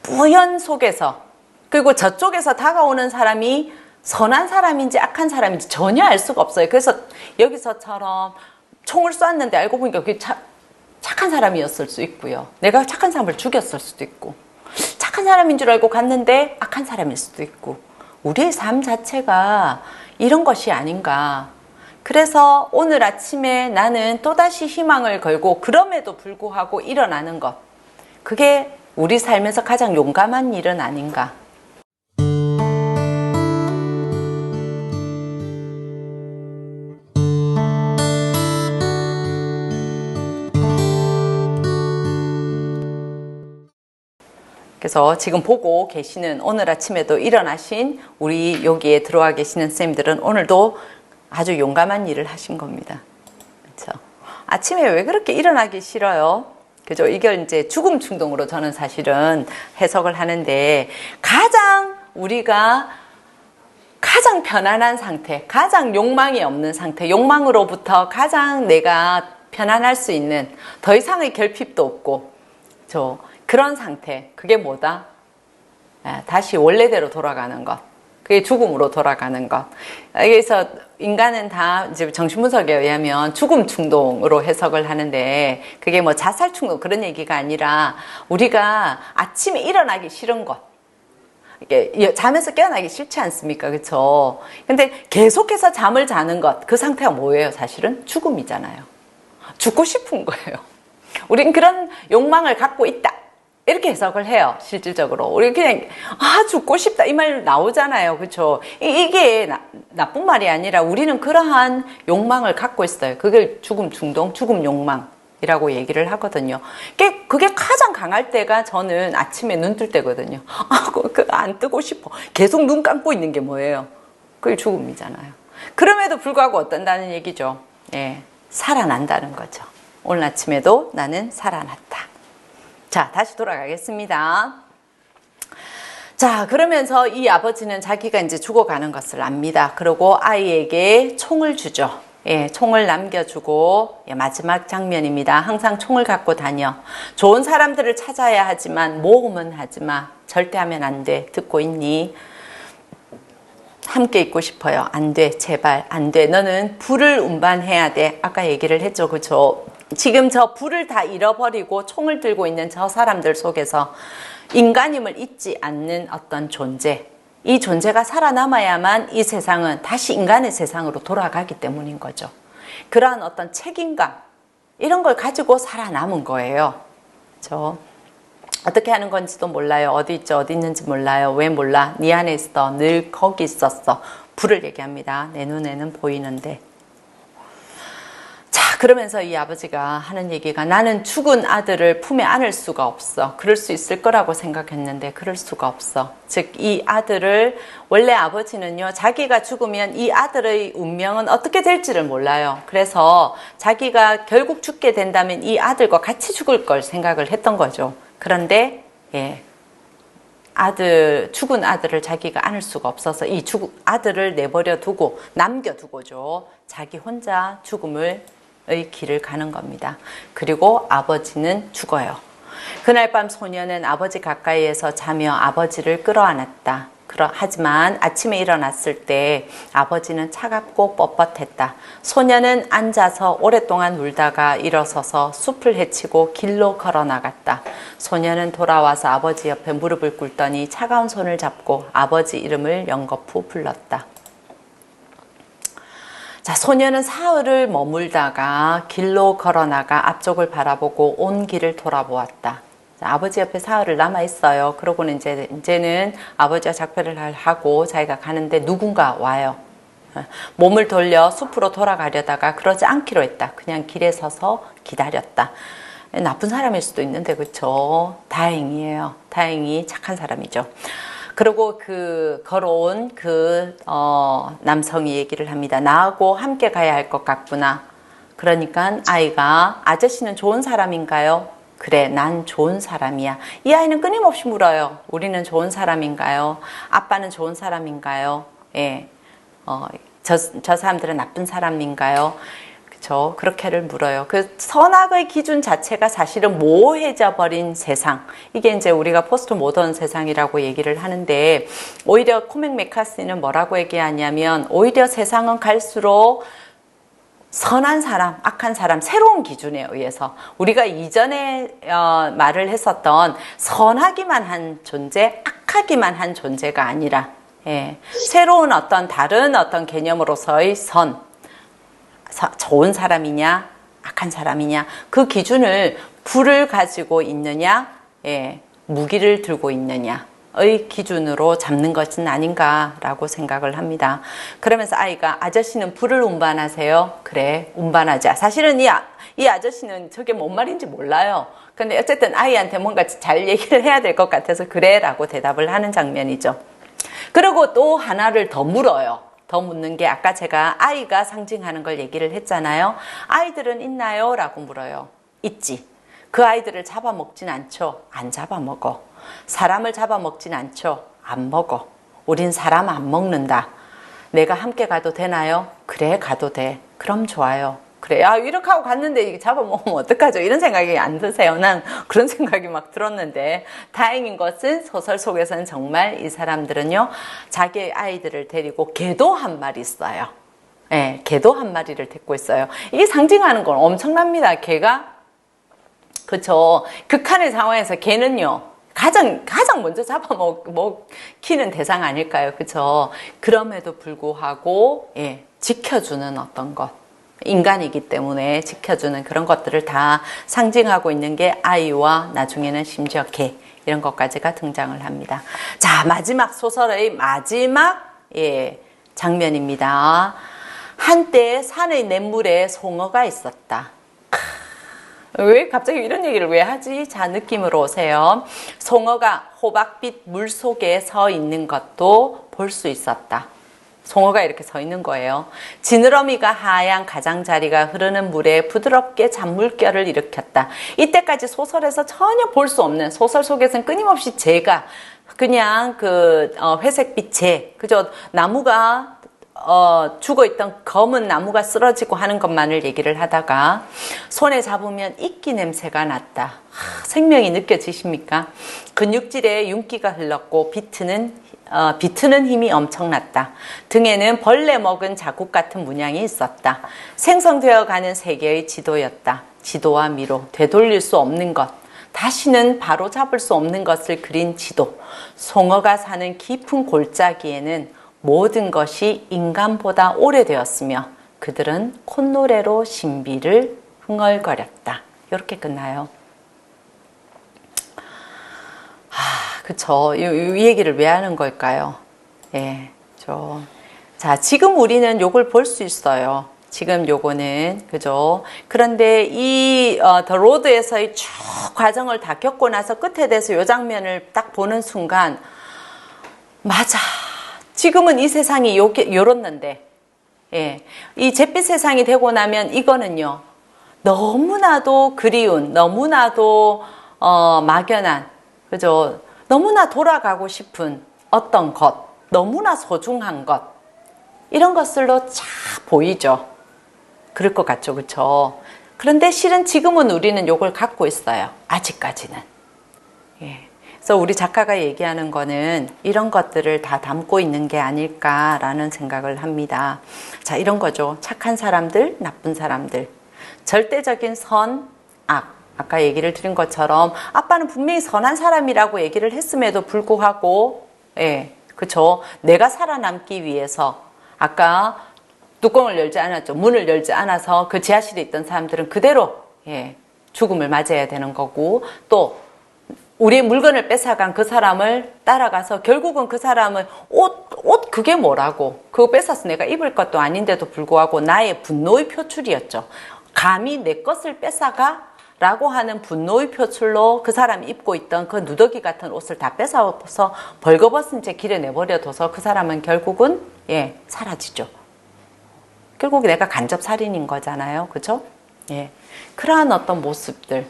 뿌연 속에서. 그리고 저쪽에서 다가오는 사람이 선한 사람인지 악한 사람인지 전혀 알 수가 없어요. 그래서 여기서처럼 총을 쐈는데 알고 보니까 그게 착한 사람이었을 수 있고요. 내가 착한 사람을 죽였을 수도 있고, 착한 사람인 줄 알고 갔는데 악한 사람일 수도 있고, 우리의 삶 자체가 이런 것이 아닌가. 그래서 오늘 아침에 나는 또다시 희망을 걸고 그럼에도 불구하고 일어나는 것. 그게 우리 삶에서 가장 용감한 일은 아닌가. 그래서 지금 보고 계시는 오늘 아침에도 일어나신 우리 여기에 들어와 계시는 선생님들은 오늘도 아주 용감한 일을 하신 겁니다. 그렇죠? 아침에 왜 그렇게 일어나기 싫어요? 그죠? 이게 이제 죽음 충동으로 저는 사실은 해석을 하는데 우리가 가장 편안한 상태, 가장 욕망이 없는 상태, 욕망으로부터 가장 내가 편안할 수 있는 더 이상의 결핍도 없고 그런 상태, 그게 뭐다? 다시 원래대로 돌아가는 것. 그게 죽음으로 돌아가는 것. 그래서 인간은 다 이제 정신분석에 의하면 죽음 충동으로 해석을 하는데 그게 뭐 자살 충동 그런 얘기가 아니라 우리가 아침에 일어나기 싫은 것. 이게 잠에서 깨어나기 싫지 않습니까? 그렇죠? 근데 계속해서 잠을 자는 것. 그 상태가 뭐예요? 사실은 죽음이잖아요. 죽고 싶은 거예요. 우린 그런 욕망을 갖고 있다. 이렇게 해석을 해요. 실질적으로. 우리 그냥 죽고 싶다 이 말 나오잖아요. 그렇죠? 이게 나쁜 말이 아니라 우리는 그러한 욕망을 갖고 있어요. 그걸 죽음 충동, 죽음 욕망이라고 얘기를 하거든요. 그게 가장 강할 때가 저는 아침에 눈 뜰 때거든요. 안 뜨고 싶어. 계속 눈 감고 있는 게 뭐예요? 그게 죽음이잖아요. 그럼에도 불구하고 어떤다는 얘기죠. 예, 살아난다는 거죠. 오늘 아침에도 나는 살아났다. 자, 다시 돌아가겠습니다. 자, 그러면서 이 아버지는 자기가 이제 죽어가는 것을 압니다. 그리고 아이에게 총을 주죠. 예, 총을 남겨주고, 마지막 장면입니다. 항상 총을 갖고 다녀. 좋은 사람들을 찾아야 하지만, 모험은 하지 마. 절대 하면 안 돼. 듣고 있니? 함께 있고 싶어요. 안 돼. 제발. 안 돼. 너는 불을 운반해야 돼. 아까 얘기를 했죠. 그죠? 지금 저 불을 다 잃어버리고 총을 들고 있는 저 사람들 속에서 인간임을 잊지 않는 어떤 존재, 이 존재가 살아남아야만 이 세상은 다시 인간의 세상으로 돌아가기 때문인 거죠. 그러한 어떤 책임감, 이런 걸 가지고 살아남은 거예요. 그렇죠? 어떻게 하는 건지도 몰라요. 어디 있죠? 어디 있는지 몰라요. 왜 몰라? 네 안에 있어. 늘 거기 있었어. 불을 얘기합니다. 내 눈에는 보이는데. 그러면서 이 아버지가 하는 얘기가 나는 죽은 아들을 품에 안을 수가 없어. 그럴 수 있을 거라고 생각했는데 그럴 수가 없어. 즉 이 아들을 원래 아버지는요. 자기가 죽으면 이 아들의 운명은 어떻게 될지를 몰라요. 그래서 자기가 결국 죽게 된다면 이 아들과 같이 죽을 걸 생각을 했던 거죠. 그런데 죽은 아들을 자기가 안을 수가 없어서 이 아들을 내버려 두고 남겨두고죠. 자기 혼자 죽음을 의 길을 가는 겁니다. 그리고 아버지는 죽어요. 그날 밤 소녀는 아버지 가까이에서 자며 아버지를 끌어안았다. 하지만 아침에 일어났을 때 아버지는 차갑고 뻣뻣했다. 소녀는 앉아서 오랫동안 울다가 일어서서 숲을 헤치고 길로 걸어나갔다. 소녀는 돌아와서 아버지 옆에 무릎을 꿇더니 차가운 손을 잡고 아버지 이름을 연거푸 불렀다. 자, 소녀는 사흘을 머물다가 길로 걸어나가 앞쪽을 바라보고 온 길을 돌아보았다. 자, 아버지 옆에 사흘을 남아있어요. 그러고는 이제는 아버지와 작별을 하고 자기가 가는데 누군가 와요. 몸을 돌려 숲으로 돌아가려다가 그러지 않기로 했다. 그냥 길에 서서 기다렸다. 나쁜 사람일 수도 있는데 그렇죠. 다행이에요. 다행히 착한 사람이죠. 그리고 걸어온 남성이 얘기를 합니다. 나하고 함께 가야 할 것 같구나. 그러니까 아이가 아저씨는 좋은 사람인가요? 그래, 난 좋은 사람이야. 이 아이는 끊임없이 물어요. 우리는 좋은 사람인가요? 아빠는 좋은 사람인가요? 예, 저 사람들은 나쁜 사람인가요? 그렇게를 물어요. 그 선악의 기준 자체가 사실은 모호해져 버린 세상. 이게 이제 우리가 포스트 모던 세상이라고 얘기를 하는데 오히려 코맥 메카시는 뭐라고 얘기하냐면 오히려 세상은 갈수록 선한 사람, 악한 사람, 새로운 기준에 의해서 우리가 이전에 말을 했었던 선하기만 한 존재, 악하기만 한 존재가 아니라 새로운 다른 개념으로서의 선, 좋은 사람이냐, 악한 사람이냐, 그 기준을 불을 가지고 있느냐, 예, 무기를 들고 있느냐의 기준으로 잡는 것은 아닌가라고 생각을 합니다. 그러면서 아이가 아저씨는 불을 운반하세요? 그래, 운반하자. 사실은 이 아저씨는 저게 뭔 말인지 몰라요. 근데 어쨌든 아이한테 뭔가 잘 얘기를 해야 될 것 같아서 그래 라고 대답을 하는 장면이죠. 그리고 또 하나를 더 물어요. 더 묻는 게 아까 제가 아이가 상징하는 걸 얘기를 했잖아요. 아이들은 있나요? 라고 물어요. 있지. 그 아이들을 잡아먹진 않죠. 안 잡아먹어. 사람을 잡아먹진 않죠. 안 먹어. 우린 사람 안 먹는다. 내가 함께 가도 되나요? 그래, 가도 돼. 그럼 좋아요. 그래, 이렇게 하고 갔는데 이게 잡아먹으면 어떡하죠? 이런 생각이 안 드세요? 난 그런 생각이 막 들었는데, 다행인 것은 소설 속에서는 정말 이 사람들은요, 자기의 아이들을 데리고 개도 한 마리 있어요. 예, 개도 한 마리를 데리고 있어요. 이게 상징하는 건 엄청납니다. 개가, 그쵸. 극한의 상황에서 개는요, 가장 먼저 잡아먹히는 대상 아닐까요? 그쵸. 그럼에도 불구하고, 예, 지켜주는 어떤 것. 인간이기 때문에 지켜주는 그런 것들을 다 상징하고 있는 게 아이와 나중에는 심지어 개 이런 것까지가 등장을 합니다. 자, 마지막 소설의 마지막 장면입니다. 한때 산의 냇물에 송어가 있었다. 왜 갑자기 이런 얘기를 왜 하지? 자, 느낌으로 오세요. 송어가 호박빛 물 속에 서 있는 것도 볼 수 있었다. 송어가 이렇게 서 있는 거예요. 지느러미가 하얀 가장자리가 흐르는 물에 부드럽게 잔물결을 일으켰다. 이때까지 소설에서 전혀 볼 수 없는, 소설 속에서는 끊임없이 재가 그냥 회색빛 재, 그죠? 나무가 죽어있던 검은 나무가 쓰러지고 하는 것만을 얘기를 하다가 손에 잡으면 이끼 냄새가 났다. 생명이 느껴지십니까? 근육질에 윤기가 흘렀고 비트는 힘이 엄청났다. 등에는 벌레 먹은 자국 같은 문양이 있었다. 생성되어가는 세계의 지도였다. 지도와 미로, 되돌릴 수 없는 것, 다시는 바로 잡을 수 없는 것을 그린 지도. 송어가 사는 깊은 골짜기에는 모든 것이 인간보다 오래되었으며 그들은 콧노래로 신비를 흥얼거렸다. 이렇게 끝나요. 그쵸. 이 얘기를 왜 하는 걸까요? 예, 자, 지금 우리는 요걸 볼 수 있어요. 지금 요거는, 그죠? 그런데 더 로드에서의 쭉 과정을 다 겪고 나서 끝에 대해서 요 장면을 딱 보는 순간, 맞아. 지금은 이 세상이 요렇는데, 예. 이 잿빛 세상이 되고 나면 이거는요, 너무나도 그리운, 너무나도, 막연한, 그죠? 너무나 돌아가고 싶은 어떤 것, 너무나 소중한 것, 이런 것들로 쫙 보이죠. 그럴 것 같죠, 그쵸? 그런데 실은 지금은 우리는 요걸 갖고 있어요. 아직까지는. 예. 그래서 우리 작가가 얘기하는 거는 이런 것들을 다 담고 있는 게 아닐까라는 생각을 합니다. 자, 이런 거죠. 착한 사람들, 나쁜 사람들. 절대적인 선, 악. 아까 얘기를 드린 것처럼 아빠는 분명히 선한 사람이라고 얘기를 했음에도 불구하고, 예, 그쵸. 내가 살아남기 위해서 아까 뚜껑을 열지 않았죠. 문을 열지 않아서 그 지하실에 있던 사람들은 그대로, 예, 죽음을 맞이해야 되는 거고, 또 우리의 물건을 뺏어간 그 사람을 따라가서 결국은 그 사람은 옷 그게 뭐라고, 그거 뺏어서 내가 입을 것도 아닌데도 불구하고 나의 분노의 표출이었죠. 감히 내 것을 뺏어가? 라고 하는 분노의 표출로 그 사람이 입고 있던 그 누더기 같은 옷을 다 뺏어서 벌거벗은 채 길에 내버려둬서 그 사람은 결국은, 예, 사라지죠. 결국 내가 간접살인인 거잖아요. 그죠? 예. 그러한 어떤 모습들,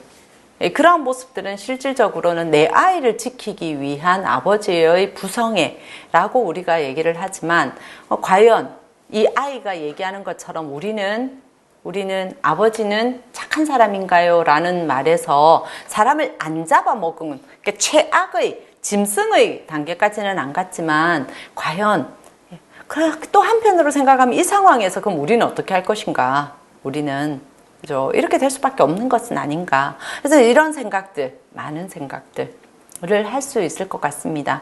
예, 그러한 모습들은 실질적으로는 내 아이를 지키기 위한 아버지의 부성애라고 우리가 얘기를 하지만, 과연 이 아이가 얘기하는 것처럼 우리는 아버지는 착한 사람인가요? 라는 말에서 사람을 안 잡아먹은, 그러니까 최악의 짐승의 단계까지는 안 갔지만, 과연 또 한편으로 생각하면 이 상황에서 그럼 우리는 어떻게 할 것인가? 우리는, 그죠? 이렇게 될 수밖에 없는 것은 아닌가? 그래서 이런 생각들, 많은 생각들을 할 수 있을 것 같습니다.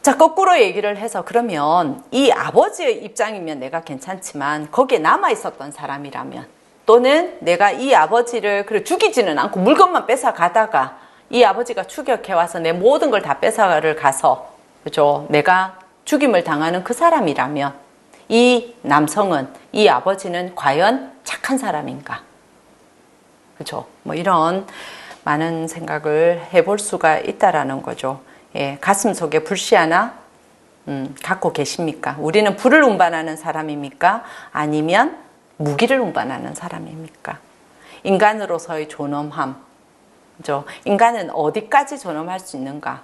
자, 거꾸로 얘기를 해서 그러면 이 아버지의 입장이면 내가 괜찮지만 거기에 남아 있었던 사람이라면, 또는 내가 이 아버지를 그래 죽이지는 않고 물건만 뺏어 가다가 이 아버지가 추격해 와서 내 모든 걸 다 뺏어를 가서, 그죠? 내가 죽임을 당하는 그 사람이라면 이 남성은, 이 아버지는 과연 착한 사람인가? 그죠? 뭐 이런 많은 생각을 해볼 수가 있다라는 거죠. 예, 가슴 속에 불씨 하나 갖고 계십니까? 우리는 불을 운반하는 사람입니까? 아니면 무기를 운반하는 사람입니까? 인간으로서의 존엄함, 그죠? 인간은 어디까지 존엄할 수 있는가?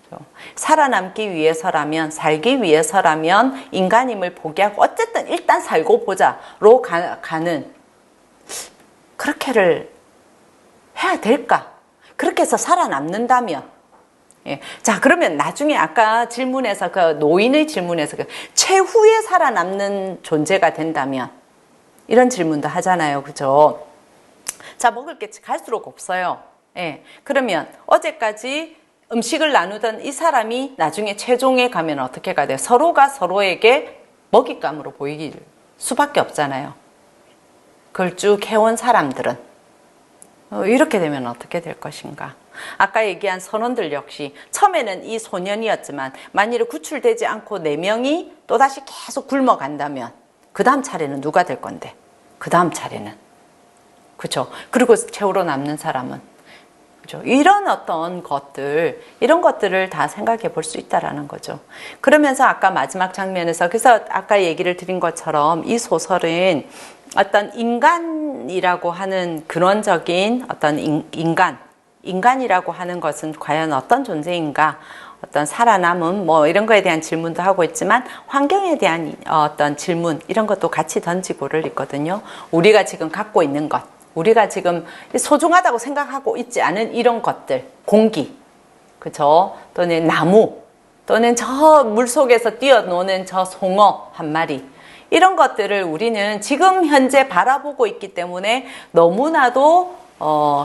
그죠? 살아남기 위해서라면, 살기 위해서라면 인간임을 포기하고 어쨌든 일단 살고 보자로 가는, 그렇게를 해야 될까? 그렇게 해서 살아남는다면, 예. 자, 그러면 나중에 아까 질문에서, 그 노인의 질문에서 그 최후에 살아남는 존재가 된다면, 이런 질문도 하잖아요. 그죠? 자, 먹을 게 갈수록 없어요. 예. 그러면 어제까지 음식을 나누던 이 사람이 나중에 최종에 가면 어떻게 가야 돼요? 서로가 서로에게 먹잇감으로 보이길 수밖에 없잖아요. 그걸 쭉 해온 사람들은. 이렇게 되면 어떻게 될 것인가? 아까 얘기한 선원들 역시 처음에는 이 소년이었지만 만일에 구출되지 않고 4명이 또다시 계속 굶어간다면 그 다음 차례는 누가 될 건데? 그 다음 차례는. 그렇죠? 그리고 최후로 남는 사람은. 그렇죠? 이런 어떤 것들, 이런 것들을 다 생각해 볼 수 있다라는 거죠. 그러면서 아까 마지막 장면에서, 그래서 아까 얘기를 드린 것처럼 이 소설은 어떤 인간이라고 하는 근원적인 어떤 인간이라고 하는 것은 과연 어떤 존재인가, 어떤 살아남음 뭐 이런 거에 대한 질문도 하고 있지만 환경에 대한 어떤 질문, 이런 것도 같이 던지고를 있거든요. 우리가 지금 갖고 있는 것, 우리가 지금 소중하다고 생각하고 있지 않은 이런 것들, 공기, 그죠? 또는 나무, 또는 저 물속에서 뛰어노는 저 송어 한 마리, 이런 것들을 우리는 지금 현재 바라보고 있기 때문에 너무나도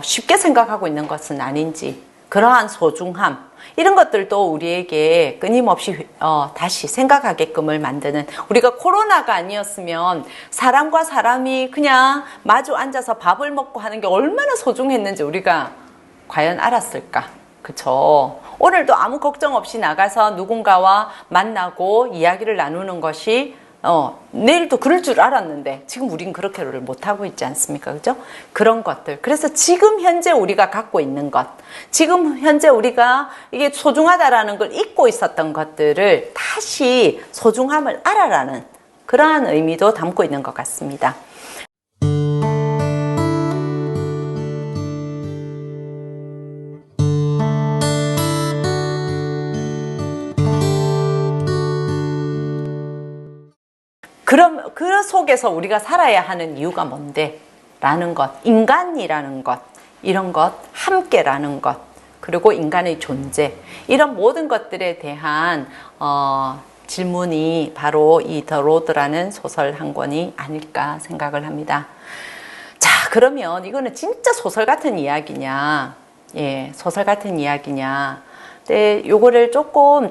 쉽게 생각하고 있는 것은 아닌지, 그러한 소중함, 이런 것들도 우리에게 끊임없이 다시 생각하게끔을 만드는, 우리가 코로나가 아니었으면 사람과 사람이 그냥 마주 앉아서 밥을 먹고 하는 게 얼마나 소중했는지 우리가 과연 알았을까? 그쵸? 오늘도 아무 걱정 없이 나가서 누군가와 만나고 이야기를 나누는 것이 내일도 그럴 줄 알았는데 지금 우린 그렇게를 못하고 있지 않습니까? 그죠? 그런 것들. 그래서 지금 현재 우리가 갖고 있는 것, 지금 현재 우리가 이게 소중하다라는 걸 잊고 있었던 것들을 다시 소중함을 알아라는 그러한 의미도 담고 있는 것 같습니다. 그럼 그 속에서 우리가 살아야 하는 이유가 뭔데? 라는 것, 인간이라는 것, 이런 것, 함께라는 것, 그리고 인간의 존재, 이런 모든 것들에 대한 질문이 바로 이 더 로드라는 소설 한 권이 아닐까 생각을 합니다. 자, 그러면 이거는 진짜 소설 같은 이야기냐? 예, 소설 같은 이야기냐? 네, 요거를 조금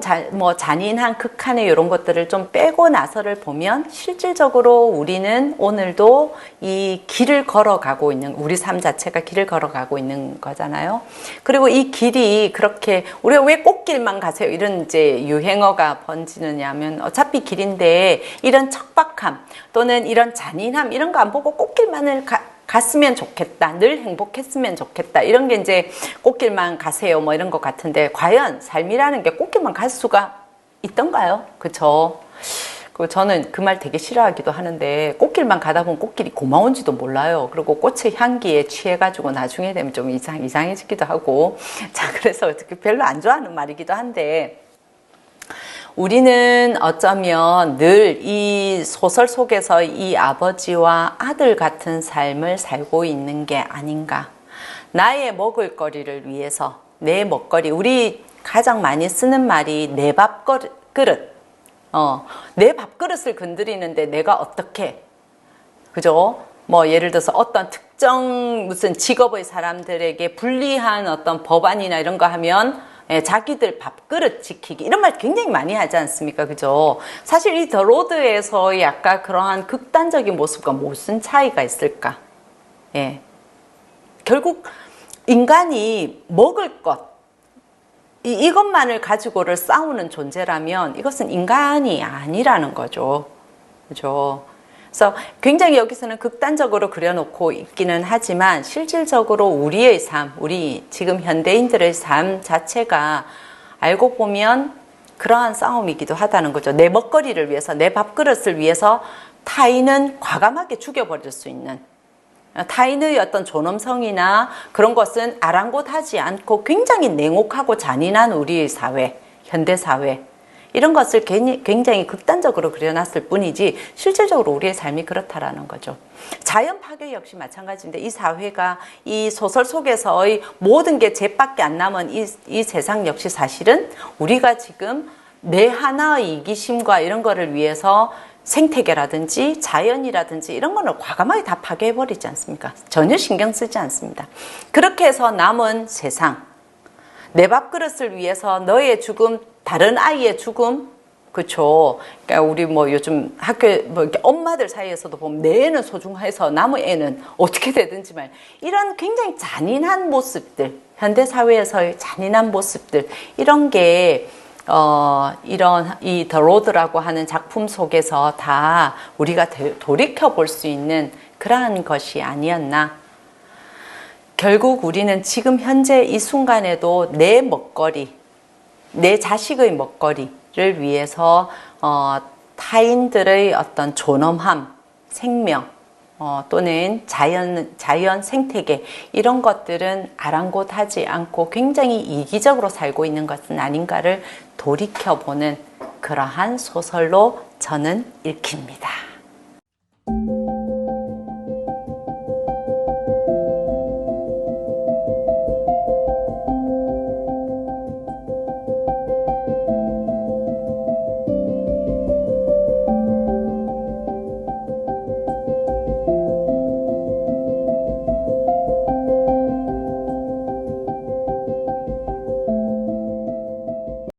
잔인한 극한의 이런 것들을 좀 빼고 나서를 보면 실질적으로 우리는 오늘도 이 길을 걸어가고 있는, 우리 삶 자체가 길을 걸어가고 있는 거잖아요. 그리고 이 길이 그렇게, 우리가 왜 꽃길만 가세요? 이런 이제 유행어가 번지느냐 하면 어차피 길인데 이런 척박함 또는 이런 잔인함 이런 거 안 보고 꽃길만을 갔으면 좋겠다, 늘 행복했으면 좋겠다, 이런 게 이제 꽃길만 가세요 뭐 이런 것 같은데, 과연 삶이라는 게 꽃길만 갈 수가 있던가요? 그쵸? 저는 그 말 되게 싫어하기도 하는데, 꽃길만 가다 보면 꽃길이 고마운지도 몰라요. 그리고 꽃의 향기에 취해가지고 나중에 되면 좀 이상해지기도 하고, 자, 그래서 별로 안 좋아하는 말이기도 한데, 우리는 어쩌면 늘 이 소설 속에서 이 아버지와 아들 같은 삶을 살고 있는 게 아닌가. 나의 먹을거리를 위해서, 내 먹거리, 우리 가장 많이 쓰는 말이 내 밥그릇. 내 밥그릇을 건드리는데 내가 어떻게, 그죠? 뭐 예를 들어서 어떤 특정 무슨 직업의 사람들에게 불리한 어떤 법안이나 이런 거 하면 예, 자기들 밥그릇 지키기 이런 말 굉장히 많이 하지 않습니까? 그죠? 사실 이 더 로드에서의 약간 그러한 극단적인 모습과 무슨 차이가 있을까? 예. 결국 인간이 먹을 것 이것만을 가지고를 싸우는 존재라면 이것은 인간이 아니라는 거죠. 그죠? 그래서 굉장히 여기서는 극단적으로 그려놓고 있기는 하지만 실질적으로 우리의 삶, 우리 지금 현대인들의 삶 자체가 알고 보면 그러한 싸움이기도 하다는 거죠. 내 먹거리를 위해서, 내 밥그릇을 위해서 타인은 과감하게 죽여버릴 수 있는, 타인의 어떤 존엄성이나 그런 것은 아랑곳하지 않고 굉장히 냉혹하고 잔인한 우리의 사회, 현대사회 이런 것을 굉장히 극단적으로 그려놨을 뿐이지 실질적으로 우리의 삶이 그렇다라는 거죠. 자연 파괴 역시 마찬가지인데 이 사회가 이 소설 속에서의 모든 게 잿밖에 안 남은 이 세상 역시 사실은 우리가 지금 내 하나의 이기심과 이런 거를 위해서 생태계라든지 자연이라든지 이런 거를 과감하게 다 파괴해버리지 않습니까? 전혀 신경 쓰지 않습니다. 그렇게 해서 남은 세상, 내 밥그릇을 위해서 너의 죽음, 다른 아이의 죽음, 그렇죠. 그러니까 우리 뭐 요즘 학교 뭐 이렇게 엄마들 사이에서도 보면 내 애는 소중해서 남의 애는 어떻게 되든지 말 이런 굉장히 잔인한 모습들, 현대 사회에서의 잔인한 모습들 이런 게 이런 이 더 로드라고 하는 작품 속에서 다 우리가 돌이켜 볼 수 있는 그러한 것이 아니었나. 결국 우리는 지금 현재 이 순간에도 내 먹거리, 내 자식의 먹거리를 위해서 타인들의 어떤 존엄함, 생명 또는 자연 생태계 이런 것들은 아랑곳하지 않고 굉장히 이기적으로 살고 있는 것은 아닌가를 돌이켜보는 그러한 소설로 저는 읽힙니다.